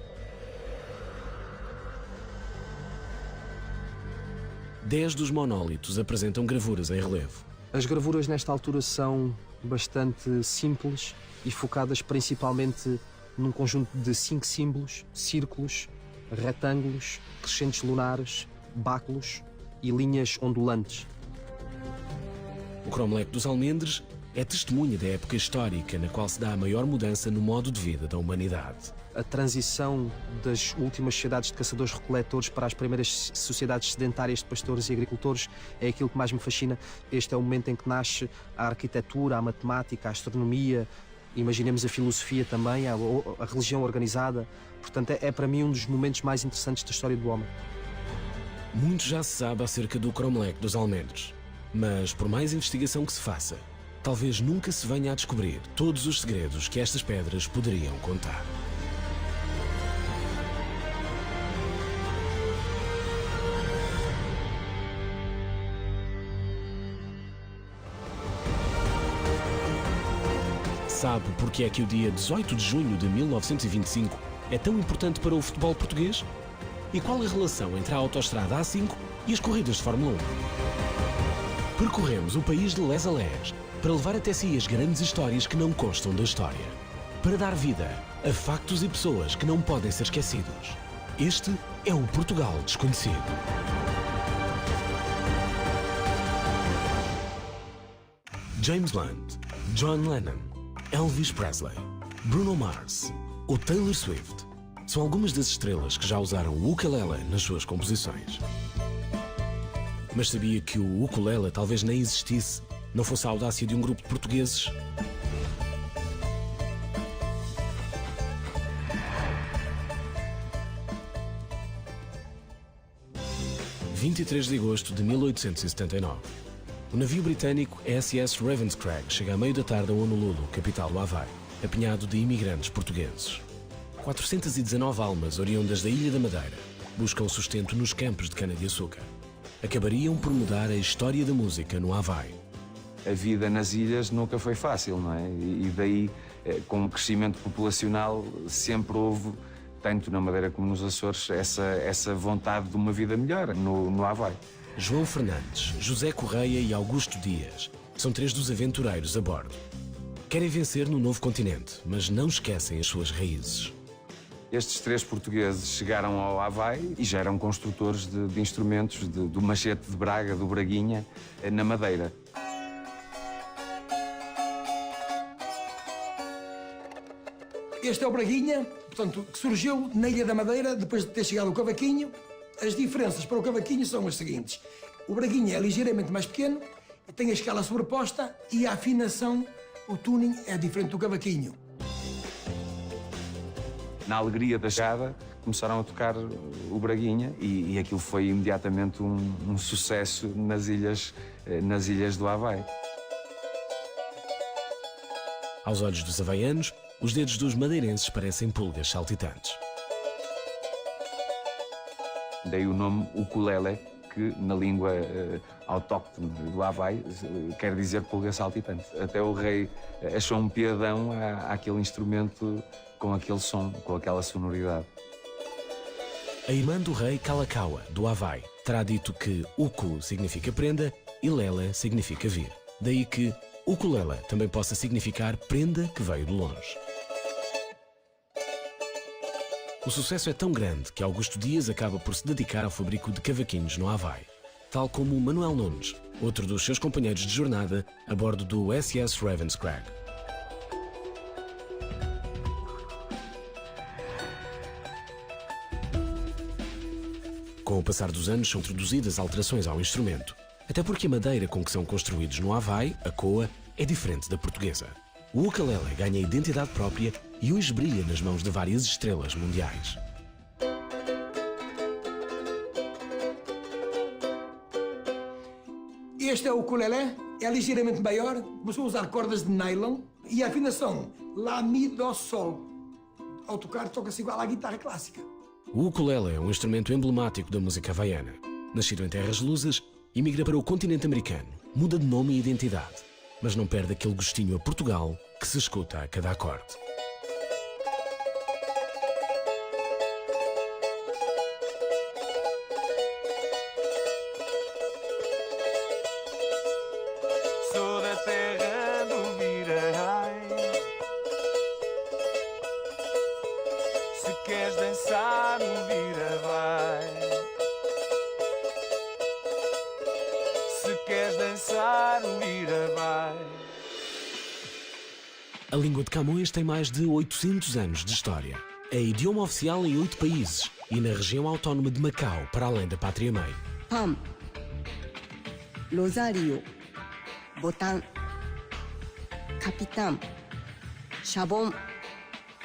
10 dos monólitos apresentam gravuras em relevo. As gravuras nesta altura são bastante simples e focadas principalmente num conjunto de 5 símbolos, círculos, retângulos, crescentes lunares, báculos e linhas ondulantes. O Cromlech dos Almendres é testemunha da época histórica na qual se dá a maior mudança no modo de vida da humanidade. A transição das últimas sociedades de caçadores-recoletores para as primeiras sociedades sedentárias de pastores e agricultores é aquilo que mais me fascina. Este é o momento em que nasce a arquitetura, a matemática, a astronomia, imaginemos a filosofia também, a religião organizada. Portanto, é para mim um dos momentos mais interessantes da história do homem. Muito já se sabe acerca do Cromlech dos Almendres, mas por mais investigação que se faça, talvez nunca se venha a descobrir todos os segredos que estas pedras poderiam contar. Sabe porque é que o dia 18 de junho de 1925 é tão importante para o futebol português? E qual a relação entre a autoestrada A5 e as corridas de Fórmula 1? Percorremos o país de les a les para levar até si as grandes histórias que não constam da história. Para dar vida a factos e pessoas que não podem ser esquecidos. Este é o Portugal Desconhecido. James Blunt, John Lennon, Elvis Presley, Bruno Mars ou Taylor Swift são algumas das estrelas que já usaram o ukulele nas suas composições. Mas sabia que o ukulele talvez nem existisse, não fosse a audácia de um grupo de portugueses? – 23 de agosto de 1879. O navio britânico SS Ravenscraig chega à meio da tarde a Honolulu, capital do Havaí, apinhado de imigrantes portugueses. 419 almas oriundas da Ilha da Madeira buscam sustento nos campos de cana-de-açúcar. Acabariam por mudar a história da música no Havaí. A vida nas ilhas nunca foi fácil, não é? E daí, com o crescimento populacional, sempre houve, tanto na Madeira como nos Açores, essa vontade de uma vida melhor no Havaí. João Fernandes, José Correia e Augusto Dias são 3 dos aventureiros a bordo. Querem vencer no novo continente, mas não esquecem as suas raízes. Estes 3 portugueses chegaram ao Havaí e já eram construtores de instrumentos, do machete de Braga, do Braguinha, na Madeira. Este é o Braguinha, portanto, que surgiu na Ilha da Madeira, depois de ter chegado o cavaquinho. As diferenças para o cavaquinho são as seguintes. O Braguinha é ligeiramente mais pequeno, tem a escala sobreposta e a afinação, o tuning, é diferente do cavaquinho. Na alegria da chegada, começaram a tocar o Braguinha e aquilo foi imediatamente um sucesso nas ilhas do Havaí. Aos olhos dos havaianos, os dedos dos madeirenses parecem pulgas saltitantes. Daí o nome ukulele, que na língua autóctone do Havaí quer dizer pulga saltitante. Até o rei achou um piadão àquele instrumento com aquele som, com aquela sonoridade. A irmã do rei Kalakaua, do Havaí, terá dito que uku significa prenda e lele significa vir. Daí que ukulele também possa significar prenda que veio de longe. O sucesso é tão grande que Augusto Dias acaba por se dedicar ao fabrico de cavaquinhos no Havaí, tal como Manuel Nunes, outro dos seus companheiros de jornada a bordo do SS Ravenscrag. Com o passar dos anos são introduzidas alterações ao instrumento, até porque a madeira com que são construídos no Havaí, a coa, é diferente da portuguesa. O ukulele ganha identidade própria e hoje brilha nas mãos de várias estrelas mundiais. Este é o ukulele, é ligeiramente maior, começou a usar cordas de nylon e a afinação Lá, Mi, Dó, Sol. Ao tocar, toca-se igual à guitarra clássica. O ukulele é um instrumento emblemático da música havaiana. Nascido em terras lusas, imigra para o continente americano, muda de nome e identidade, mas não perde aquele gostinho a Portugal que se escuta a cada acorde. Sou da terra do Virarai. Se queres dançar no Vira vai. Se queres dançar no Vira vai. A língua de Camões tem mais de 800 anos de história. É idioma oficial em 8 países e na região autónoma de Macau, para além da pátria-mãe. Pam, Rosário, Botão, Capitão, Chabon,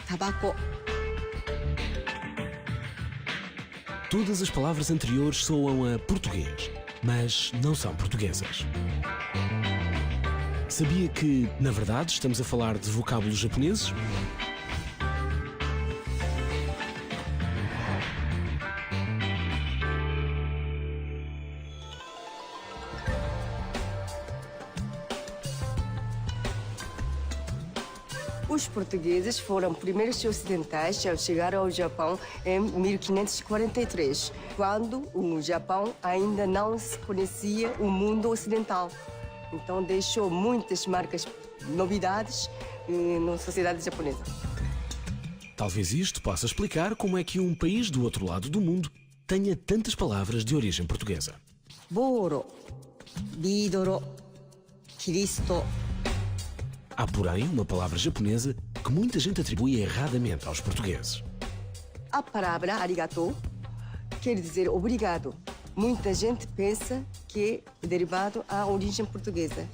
Tabaco. Todas as palavras anteriores soam a português, mas não são portuguesas. Sabia que, na verdade, estamos a falar de vocábulos japoneses? Os portugueses foram primeiros ocidentais a chegar ao Japão em 1543, quando o Japão ainda não se conhecia o mundo ocidental. Então deixou muitas marcas, novidades na sociedade japonesa. Talvez isto possa explicar como é que um país do outro lado do mundo tenha tantas palavras de origem portuguesa. Boro, Bidoro, Cristo. Há, porém, uma palavra japonesa que muita gente atribui erradamente aos portugueses. A palavra arigato quer dizer obrigado. Muita gente pensa que é derivado à origem portuguesa,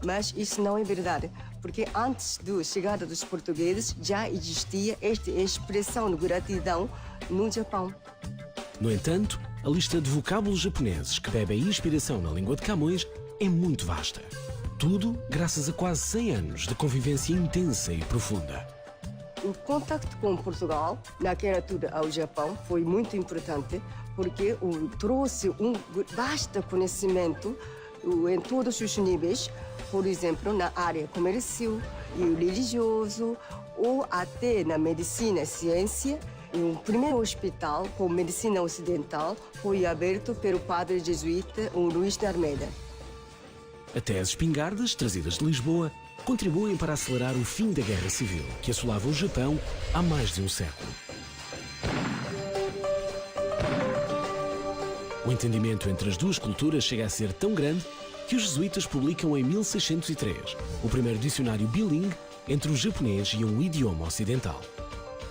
mas isso não é verdade, porque antes da chegada dos portugueses já existia esta expressão de gratidão no Japão. No entanto, a lista de vocábulos japoneses que bebem inspiração na língua de Camões é muito vasta. Tudo graças a quase 100 anos de convivência intensa e profunda. O contacto com Portugal, naquela altura ao Japão, foi muito importante porque trouxe um vasto conhecimento em todos os níveis, por exemplo, na área comercial e religioso, ou até na medicina e ciência. O primeiro hospital com medicina ocidental foi aberto pelo padre jesuíta Luís de Almeida. Até as espingardas, trazidas de Lisboa, contribuem para acelerar o fim da Guerra Civil, que assolava o Japão há mais de um século. O entendimento entre as duas culturas chega a ser tão grande que os jesuítas publicam em 1603 o primeiro dicionário bilingue entre o japonês e um idioma ocidental.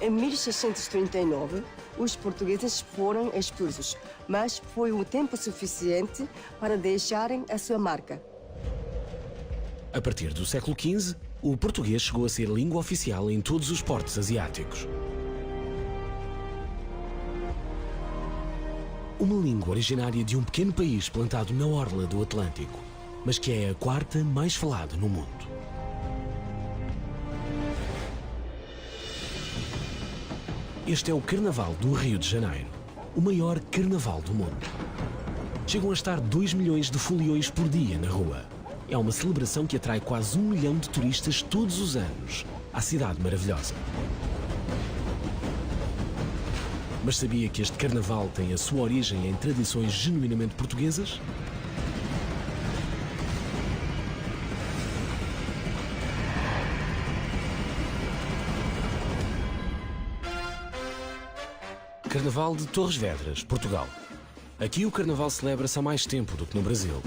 Em 1639, os portugueses foram expulsos, mas foi um tempo suficiente para deixarem a sua marca. A partir do século XV, o português chegou a ser língua oficial em todos os portos asiáticos. Uma língua originária de um pequeno país plantado na orla do Atlântico, mas que é a quarta mais falada no mundo. Este é o Carnaval do Rio de Janeiro, o maior carnaval do mundo. Chegam a estar 2 milhões de foliões por dia na rua. É uma celebração que atrai quase 1 milhão de turistas todos os anos à cidade maravilhosa. Mas sabia que este carnaval tem a sua origem em tradições genuinamente portuguesas? Carnaval de Torres Vedras, Portugal. Aqui o carnaval celebra-se há mais tempo do que no Brasil.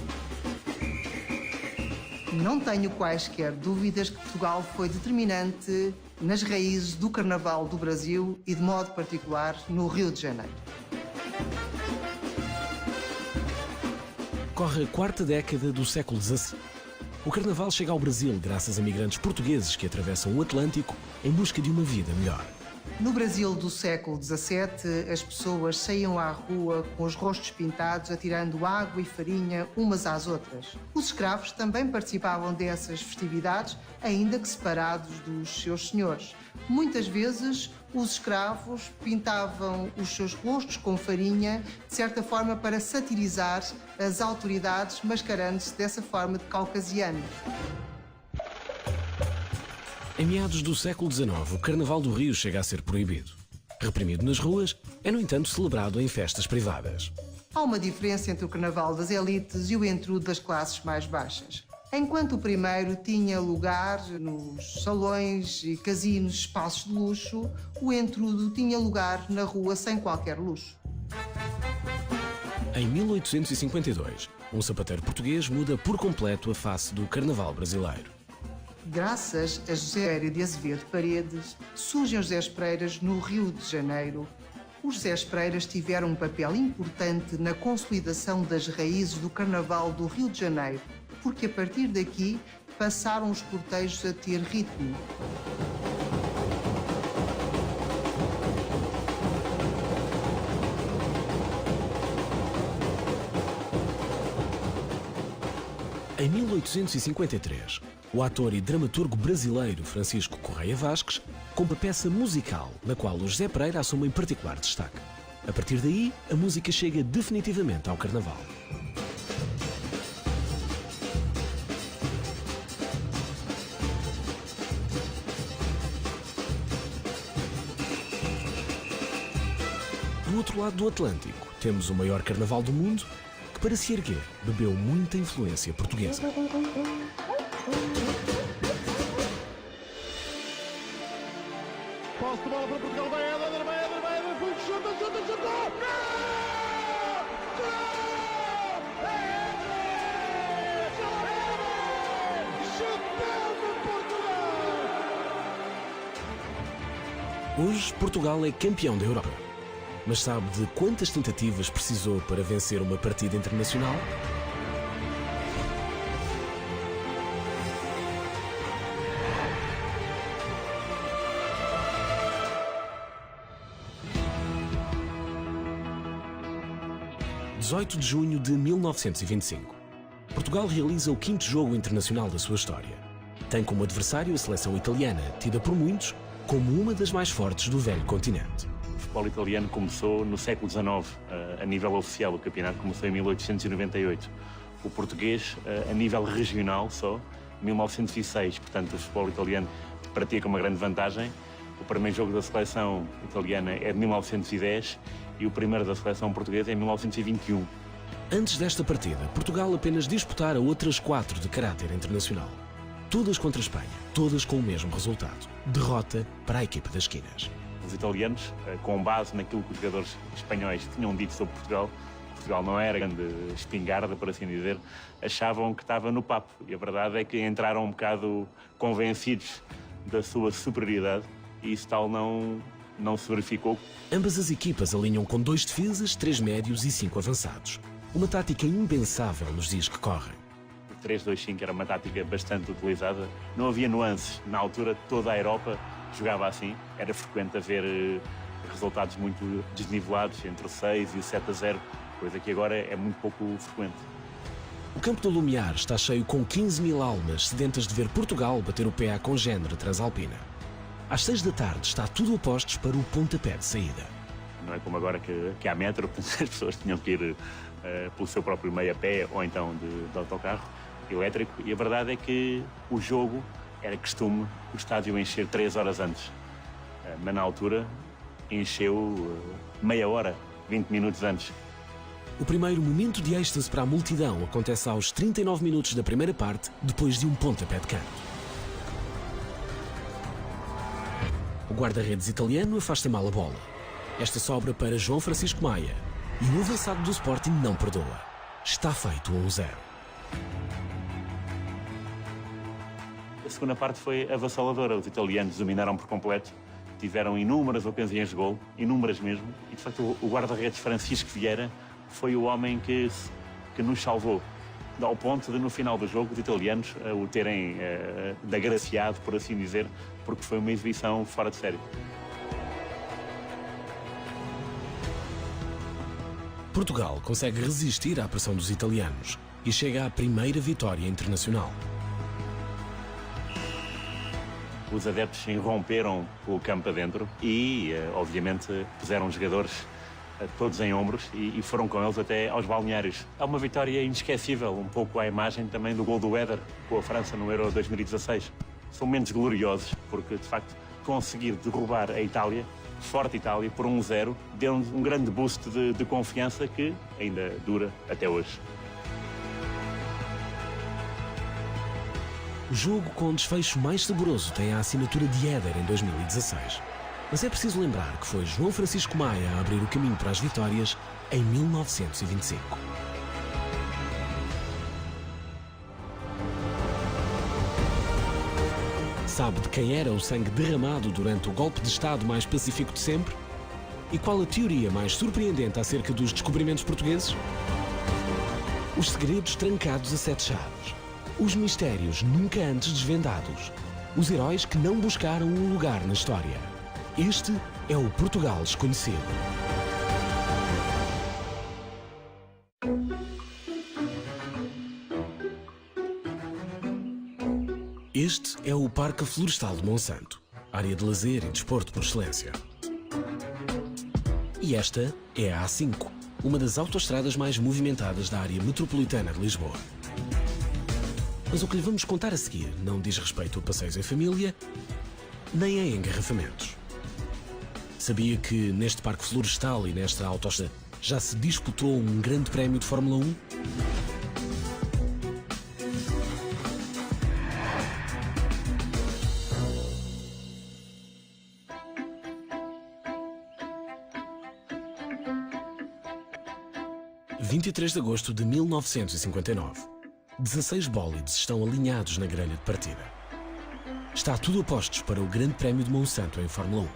Não tenho quaisquer dúvidas que Portugal foi determinante nas raízes do Carnaval do Brasil e, de modo particular, no Rio de Janeiro. Corre a quarta década do século XVI. O Carnaval chega ao Brasil graças a migrantes portugueses que atravessam o Atlântico em busca de uma vida melhor. No Brasil do século XVII, as pessoas saíam à rua com os rostos pintados, atirando água e farinha umas às outras. Os escravos também participavam dessas festividades, ainda que separados dos seus senhores. Muitas vezes, os escravos pintavam os seus rostos com farinha, de certa forma para satirizar as autoridades, mascarando-se dessa forma de caucasianos. Em meados do século XIX, o Carnaval do Rio chega a ser proibido. Reprimido nas ruas, é, no entanto, celebrado em festas privadas. Há uma diferença entre o Carnaval das elites e o entrudo das classes mais baixas. Enquanto o primeiro tinha lugar nos salões e casinos, espaços de luxo, o entrudo tinha lugar na rua sem qualquer luxo. Em 1852, um sapateiro português muda por completo a face do Carnaval brasileiro. Graças a José Pereira de Azevedo Paredes, surgem os José Pereiras no Rio de Janeiro. Os José Pereiras tiveram um papel importante na consolidação das raízes do Carnaval do Rio de Janeiro, porque a partir daqui passaram os cortejos a ter ritmo. Em 1853, o ator e dramaturgo brasileiro Francisco Correia Vasques compra peça musical, na qual o José Pereira assume em particular destaque. A partir daí, a música chega definitivamente ao Carnaval. Do outro lado do Atlântico, temos o maior carnaval do mundo, que para se erguer, bebeu muita influência portuguesa. Posse de bola para Portugal, vai Éder, chuta, chutou! Gol! Hoje, Portugal é campeão da Europa. Mas sabe de quantas tentativas precisou para vencer uma partida internacional? – 18 de junho de 1925. Portugal realiza o 5º jogo internacional da sua história. Tem como adversário a seleção italiana, tida por muitos como uma das mais fortes do velho continente. O futebol italiano começou no século XIX, a nível oficial. O campeonato começou em 1898. O português, a nível regional só, em 1906. Portanto, o futebol italiano pratica uma grande vantagem. O primeiro jogo da seleção italiana é de 1910 e o primeiro da seleção portuguesa é em 1921. Antes desta partida, Portugal apenas disputara outras 4 de caráter internacional. Todas contra a Espanha, todas com o mesmo resultado: derrota para a equipa das esquinas. Os italianos, com base naquilo que os jogadores espanhóis tinham dito sobre Portugal, Portugal não era grande espingarda, por assim dizer, achavam que estava no papo. E a verdade é que entraram um bocado convencidos da sua superioridade e isso tal não se verificou. Ambas as equipas alinham com 2 defesas, 3 médios e 5 avançados. Uma tática impensável nos dias que correm. O 3-2-5 era uma tática bastante utilizada. Não havia nuances. Na altura, toda a Europa jogava assim. Era frequente haver resultados muito desnivelados entre o 6 e o 7-0, coisa que agora é muito pouco frequente. O campo do Lumiar está cheio com 15 mil almas sedentas de ver Portugal bater o pé à congénere transalpina. Às 6 da tarde está tudo a postos para o pontapé de saída. Não é como agora que há metro, as pessoas tinham que ir pelo seu próprio meio a pé ou então de autocarro elétrico. E a verdade é que o jogo era costume o estádio encher 3 horas antes. Mas na altura encheu meia hora, 20 minutos antes. O primeiro momento de êxtase para a multidão acontece aos 39 minutos da primeira parte, depois de um pontapé de canto. O guarda-redes italiano afasta mal a bola. Esta sobra para João Francisco Maia. E o avançado do Sporting não perdoa. Está feito 1-0. A segunda parte foi avassaladora. Os italianos dominaram por completo. Tiveram inúmeras ocasiões de gol, inúmeras mesmo. E, de facto, o guarda-redes Francisco Vieira foi o homem que nos salvou. Ao ponto de, no final do jogo, os italianos o terem agraciado, por assim dizer, porque foi uma exibição fora de série. Portugal consegue resistir à pressão dos italianos e chega à primeira vitória internacional. Os adeptos irromperam o campo adentro e, obviamente, puseram os jogadores todos em ombros e foram com eles até aos balneários. É uma vitória inesquecível, um pouco à imagem também do gol do Éder com a França no Euro 2016. São momentos gloriosos porque, de facto, conseguir derrubar a Itália, forte Itália, por 1-0, deu-nos um grande boost de confiança que ainda dura até hoje. O jogo com desfecho mais saboroso tem a assinatura de Éder em 2016. Mas é preciso lembrar que foi João Francisco Maia a abrir o caminho para as vitórias em 1925. Sabe de quem era o sangue derramado durante o golpe de Estado mais pacífico de sempre? E qual a teoria mais surpreendente acerca dos descobrimentos portugueses? Os segredos trancados a 7 chaves. Os mistérios nunca antes desvendados. Os heróis que não buscaram um lugar na história. Este é o Portugal desconhecido. Este é o Parque Florestal de Monsanto, área de lazer e desporto por excelência. E esta é a A5, uma das autoestradas mais movimentadas da área metropolitana de Lisboa. Mas o que lhe vamos contar a seguir não diz respeito a passeios em família, nem a engarrafamentos. Sabia que neste Parque Florestal e nesta autoestrada já se disputou um grande prémio de Fórmula 1? – 23 de agosto de 1959. 16 bólides estão alinhados na grelha de partida. Está tudo a postos para o Grande Prémio de Monsanto em Fórmula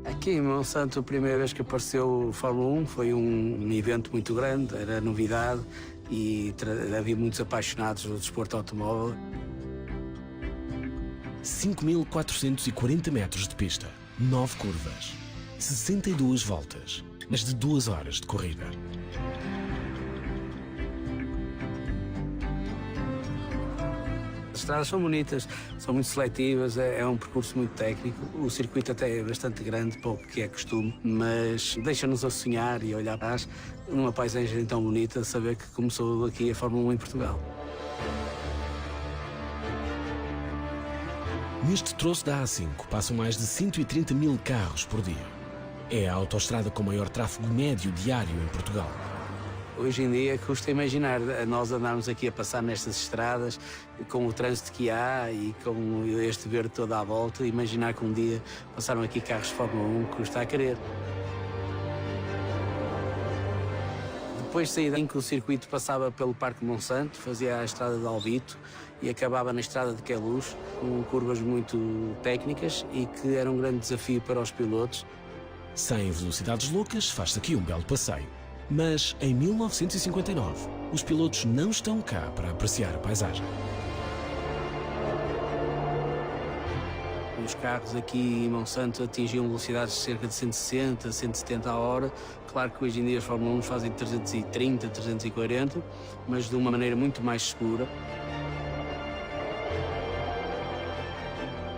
1. Aqui em Monsanto, a primeira vez que apareceu o Fórmula 1 foi um evento muito grande, era novidade e havia muitos apaixonados do desporto automóvel. 5.440 metros de pista, 9 curvas, 62 voltas, mas de 2 horas de corrida. As estradas são bonitas, são muito seletivas, é um percurso muito técnico. O circuito até é bastante grande para o que é costume, mas deixa-nos a sonhar e olhar para trás numa paisagem tão bonita, saber que começou aqui a Fórmula 1 em Portugal. Neste troço da A5 passam mais de 130 mil carros por dia. É a autoestrada com maior tráfego médio diário em Portugal. Hoje em dia custa imaginar nós andarmos aqui a passar nestas estradas com o trânsito que há e com este verde toda à volta. Imaginar que um dia passaram aqui carros de Fórmula 1 custa a querer. Depois de sair em que o circuito passava pelo Parque Monsanto, fazia a estrada de Alvito e acabava na estrada de Queluz, com curvas muito técnicas e que era um grande desafio para os pilotos. Sem velocidades loucas, faz-se aqui um belo passeio. Mas em 1959, os pilotos não estão cá para apreciar a paisagem. Os carros aqui em Monsanto atingiam velocidades de cerca de 160, 170 a hora. Claro que hoje em dia as Fórmula 1 fazem 330, 340, mas de uma maneira muito mais segura.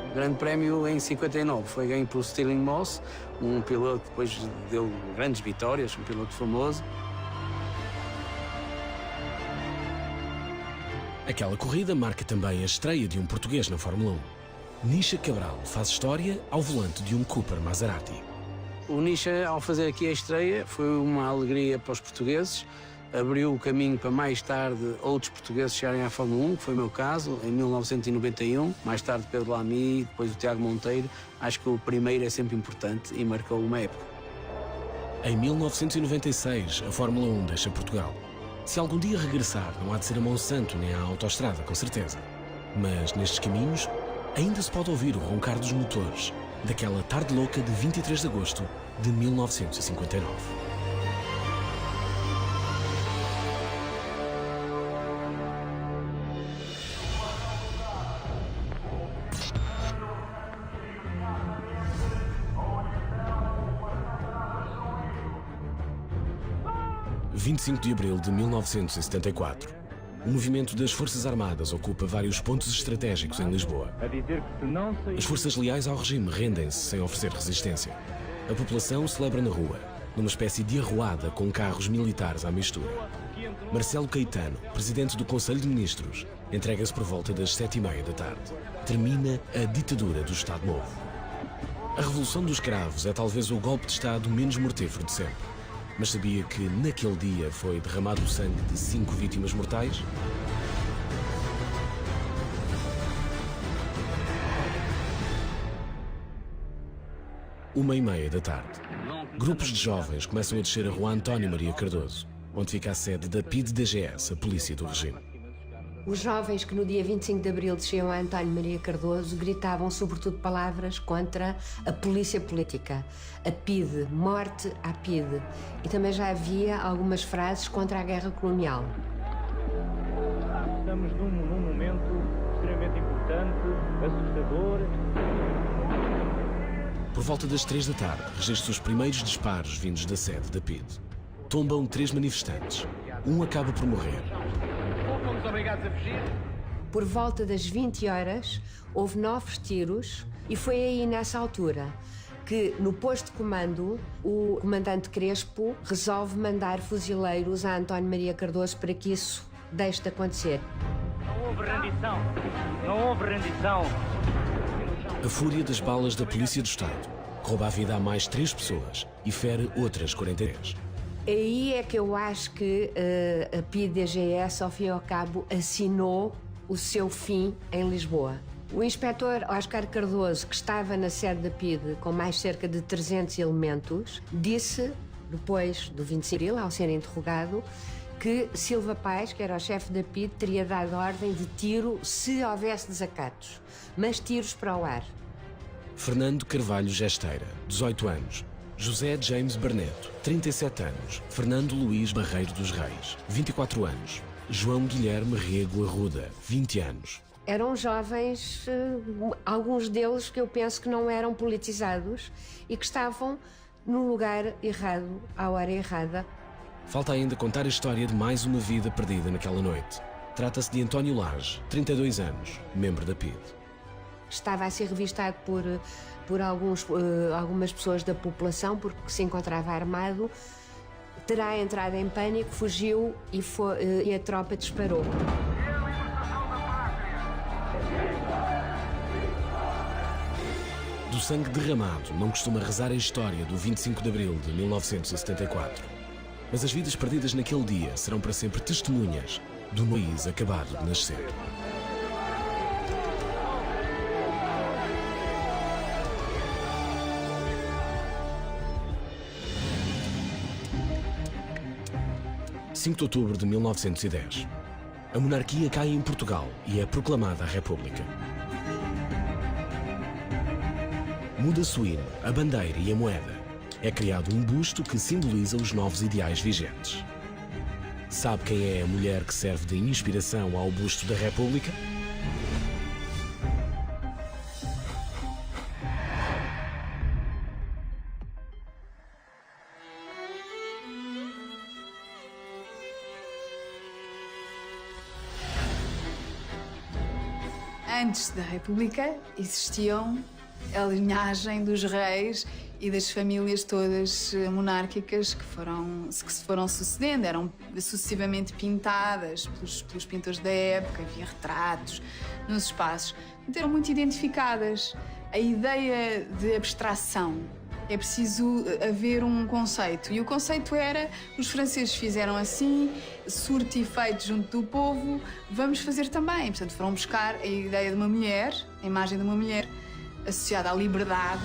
O Grande Prémio em 59 foi ganho por Stirling Moss, um piloto que depois deu grandes vitórias, um piloto famoso. Aquela corrida marca também a estreia de um português na Fórmula 1. Nisha Cabral faz história ao volante de um Cooper Maserati. O Nisha, ao fazer aqui a estreia, foi uma alegria para os portugueses. Abriu o caminho para mais tarde outros portugueses chegarem à Fórmula 1, que foi o meu caso, em 1991. Mais tarde Pedro Lamy, depois o Tiago Monteiro. Acho que o primeiro é sempre importante e marcou uma época. Em 1996, a Fórmula 1 deixa Portugal. Se algum dia regressar, não há de ser a Monsanto nem à autoestrada, com certeza. Mas nestes caminhos, ainda se pode ouvir o roncar dos motores daquela tarde louca de 23 de agosto de 1959. – 25 de abril de 1974. O movimento das Forças Armadas ocupa vários pontos estratégicos em Lisboa. As forças leais ao regime rendem-se sem oferecer resistência. A população celebra na rua, numa espécie de arruada com carros militares à mistura. Marcelo Caetano, presidente do Conselho de Ministros, entrega-se por volta das 7h30 da tarde. Termina a ditadura do Estado Novo. A Revolução dos Cravos é talvez o golpe de Estado menos mortífero de sempre. Mas sabia que naquele dia foi derramado o sangue de 5 vítimas mortais? Uma e meia da tarde. Grupos de jovens começam a descer a rua António Maria Cardoso, onde fica a sede da PIDE-DGS, a polícia do regime. Os jovens que no dia 25 de abril desciam a António Maria Cardoso gritavam sobretudo palavras contra a polícia política, a PIDE, morte à PIDE. E também já havia algumas frases contra a guerra colonial. Estamos num momento extremamente importante, assustador. Por volta das 3 da tarde, registram os primeiros disparos vindos da sede da PIDE. Tombam 3 manifestantes. Um acaba por morrer. Fomos obrigados a fugir. Por volta das 20 horas, houve 9 tiros e foi aí, nessa altura, que no posto de comando, o comandante Crespo resolve mandar fuzileiros a António Maria Cardoso para que isso deixe de acontecer. Não houve rendição. Não houve rendição. A fúria das balas da Polícia do Estado rouba a vida a mais 3 pessoas e fere outras 43. Aí é que eu acho que a PIDE-DGS, ao fim e ao cabo, assinou o seu fim em Lisboa. O inspetor Oscar Cardoso, que estava na sede da PIDE com mais cerca de 300 elementos, disse, depois do 25 de abril, ao ser interrogado, que Silva Paes, que era o chefe da PIDE, teria dado ordem de tiro se houvesse desacatos, mas tiros para o ar. Fernando Carvalho Gesteira, 18 anos. José James Barneto, 37 anos. Fernando Luís Barreiro dos Reis, 24 anos. João Guilherme Rego Arruda, 20 anos. Eram jovens, alguns deles que eu penso que não eram politizados e que estavam no lugar errado, à hora errada. Falta ainda contar a história de mais uma vida perdida naquela noite. Trata-se de António Lage, 32 anos, membro da PIDE. Estava a ser revistado por algumas pessoas da população porque se encontrava armado. Terá entrado em pânico, fugiu e a tropa disparou. Do sangue derramado não costuma rezar a história do 25 de abril de 1974. Mas as vidas perdidas naquele dia serão para sempre testemunhas do país acabado de nascer. ...5 de outubro de 1910. a monarquia cai em Portugal e é proclamada a República. Muda-se o hino, a bandeira e a moeda. É criado um busto que simboliza os novos ideais vigentes. Sabe quem é a mulher que serve de inspiração ao busto da República? Antes da República existiam a linhagem dos reis e das famílias todas monárquicas que se foram sucedendo, eram sucessivamente pintadas pelos pintores da época, havia retratos nos espaços, então eram muito identificadas. A ideia de abstração, é preciso haver um conceito, e o conceito era, os franceses fizeram assim, surto e efeito junto do povo, vamos fazer também. Portanto, foram buscar a ideia de uma mulher, a imagem de uma mulher associada à liberdade.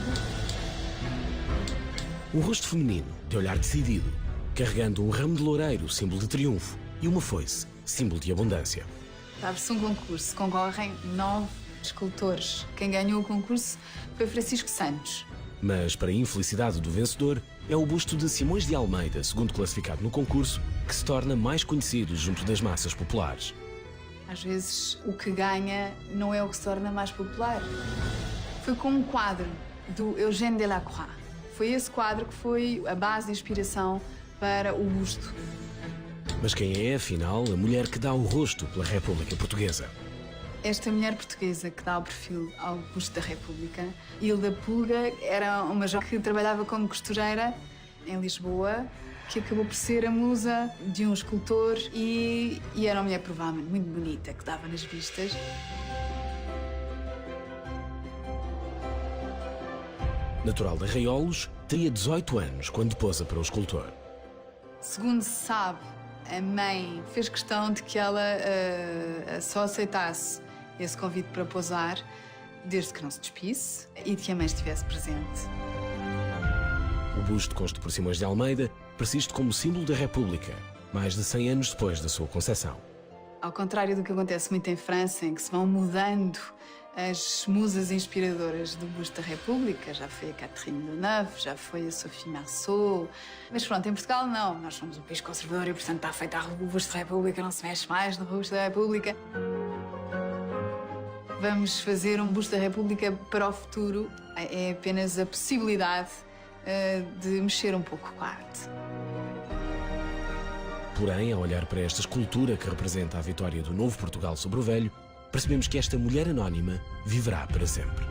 Um rosto feminino, de olhar decidido, carregando um ramo de loureiro, símbolo de triunfo, e uma foice, símbolo de abundância. Abre-se um concurso, concorrem 9 escultores. Quem ganhou o concurso foi Francisco Santos. Mas, para a infelicidade do vencedor, é o busto de Simões de Almeida, segundo classificado no concurso, que se torna mais conhecido junto das massas populares. Às vezes, o que ganha não é o que se torna mais popular. Foi com um quadro do Eugène Delacroix. Foi esse quadro que foi a base de inspiração para o busto. Mas quem é, afinal, a mulher que dá o rosto pela República Portuguesa? Esta mulher portuguesa que dá o perfil ao busto da República, Hilda Pulga, era uma jovem que trabalhava como costureira em Lisboa, que acabou por ser a musa de um escultor e era uma mulher provavelmente muito bonita, que dava nas vistas. Natural de Arraiolos, teria 18 anos quando posa para o escultor. Segundo se sabe, a mãe fez questão de que ela só aceitasse esse convite para posar, desde que não se despisse e de que a mãe estivesse presente. O busto, consto por Simões de Almeida, persiste como símbolo da República, mais de 100 anos depois da sua concepção. Ao contrário do que acontece muito em França, em que se vão mudando as musas inspiradoras do busto da República, já foi a Catherine Deneuve, já foi a Sophie Marceau, mas pronto, em Portugal não, nós somos um país conservador e portanto está feito o busto da República, não se mexe mais no busto da República. Vamos fazer um busto da República para o futuro, é apenas a possibilidade de mexer um pouco com a arte. Porém, ao olhar para esta escultura que representa a vitória do novo Portugal sobre o velho, percebemos que esta mulher anónima viverá para sempre.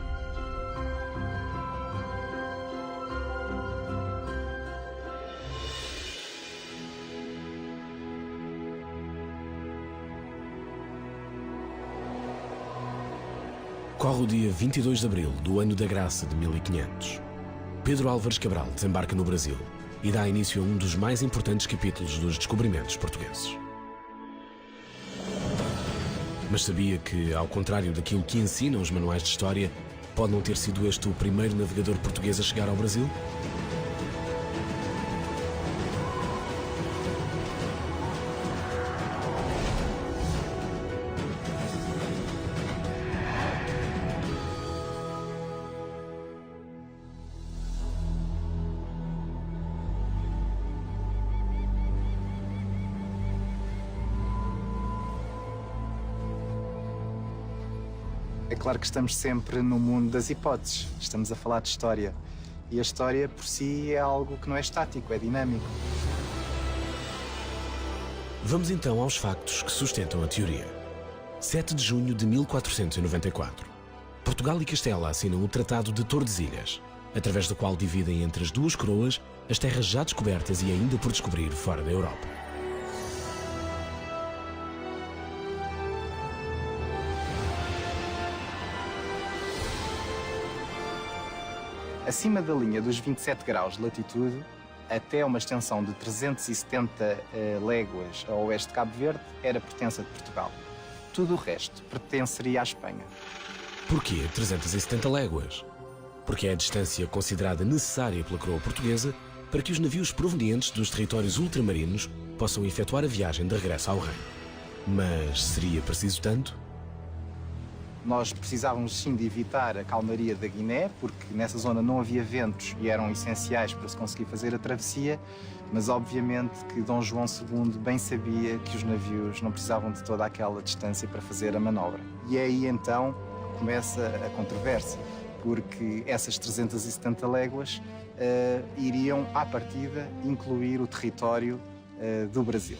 Corre o dia 22 de abril do ano da graça de 1500. Pedro Álvares Cabral desembarca no Brasil e dá início a um dos mais importantes capítulos dos descobrimentos portugueses. Mas sabia que, ao contrário daquilo que ensinam os manuais de história, pode não ter sido este o primeiro navegador português a chegar ao Brasil? É claro que estamos sempre no mundo das hipóteses. Estamos a falar de história. E a história, por si, é algo que não é estático, é dinâmico. Vamos então aos factos que sustentam a teoria. 7 de junho de 1494. Portugal e Castela assinam o Tratado de Tordesilhas, através do qual dividem entre as duas coroas as terras já descobertas e ainda por descobrir fora da Europa. Acima da linha dos 27 graus de latitude, até uma extensão de 370 léguas a oeste de Cabo Verde, era pertença de Portugal. Tudo o resto pertenceria à Espanha. Porquê 370 léguas? Porque é a distância considerada necessária pela coroa portuguesa para que os navios provenientes dos territórios ultramarinos possam efetuar a viagem de regresso ao reino. Mas seria preciso tanto? Nós precisávamos sim de evitar a calmaria da Guiné, porque nessa zona não havia ventos e eram essenciais para se conseguir fazer a travessia, mas obviamente que Dom João II bem sabia que os navios não precisavam de toda aquela distância para fazer a manobra. E é aí então começa a controvérsia, porque essas 370 léguas iriam, à partida, incluir o território do Brasil.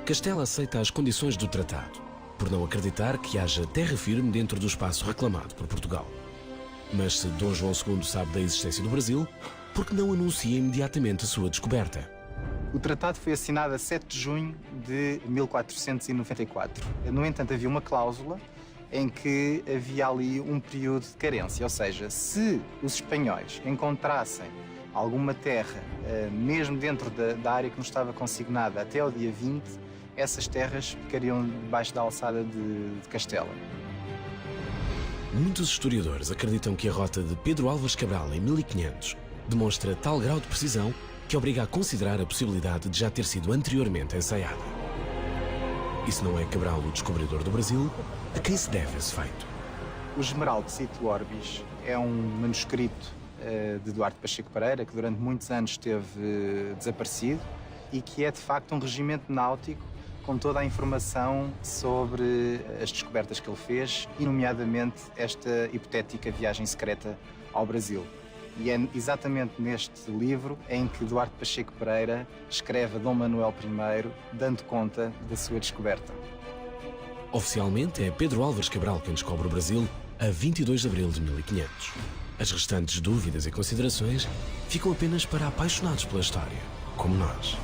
Castela aceita as condições do tratado, por não acreditar que haja terra firme dentro do espaço reclamado por Portugal. Mas se Dom João II sabe da existência do Brasil, por que não anuncia imediatamente a sua descoberta? O tratado foi assinado a 7 de junho de 1494. No entanto, havia uma cláusula em que havia ali um período de carência, ou seja, se os espanhóis encontrassem alguma terra, mesmo dentro da área que nos estava consignada até ao dia 20, essas terras ficariam debaixo da alçada de Castela. Muitos historiadores acreditam que a rota de Pedro Álvares Cabral em 1500 demonstra tal grau de precisão que obriga a considerar a possibilidade de já ter sido anteriormente ensaiada. E se não é Cabral o descobridor do Brasil, a quem se deve esse feito? O Esmeralda Situ Orbis é um manuscrito de Duarte Pacheco Pereira, que durante muitos anos esteve desaparecido e que é de facto um regimento náutico com toda a informação sobre as descobertas que ele fez e, nomeadamente, esta hipotética viagem secreta ao Brasil. E é exatamente neste livro em que Duarte Pacheco Pereira escreve a Dom Manuel I, dando conta da sua descoberta. Oficialmente é Pedro Álvares Cabral quem descobre o Brasil a 22 de abril de 1500. As restantes dúvidas e considerações ficam apenas para apaixonados pela história, como nós.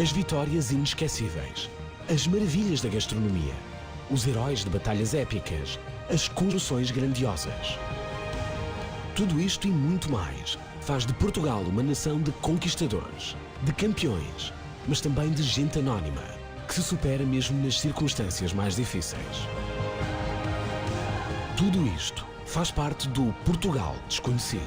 As vitórias inesquecíveis, as maravilhas da gastronomia, os heróis de batalhas épicas, as construções grandiosas. Tudo isto e muito mais faz de Portugal uma nação de conquistadores, de campeões, mas também de gente anónima, que se supera mesmo nas circunstâncias mais difíceis. Tudo isto faz parte do Portugal desconhecido.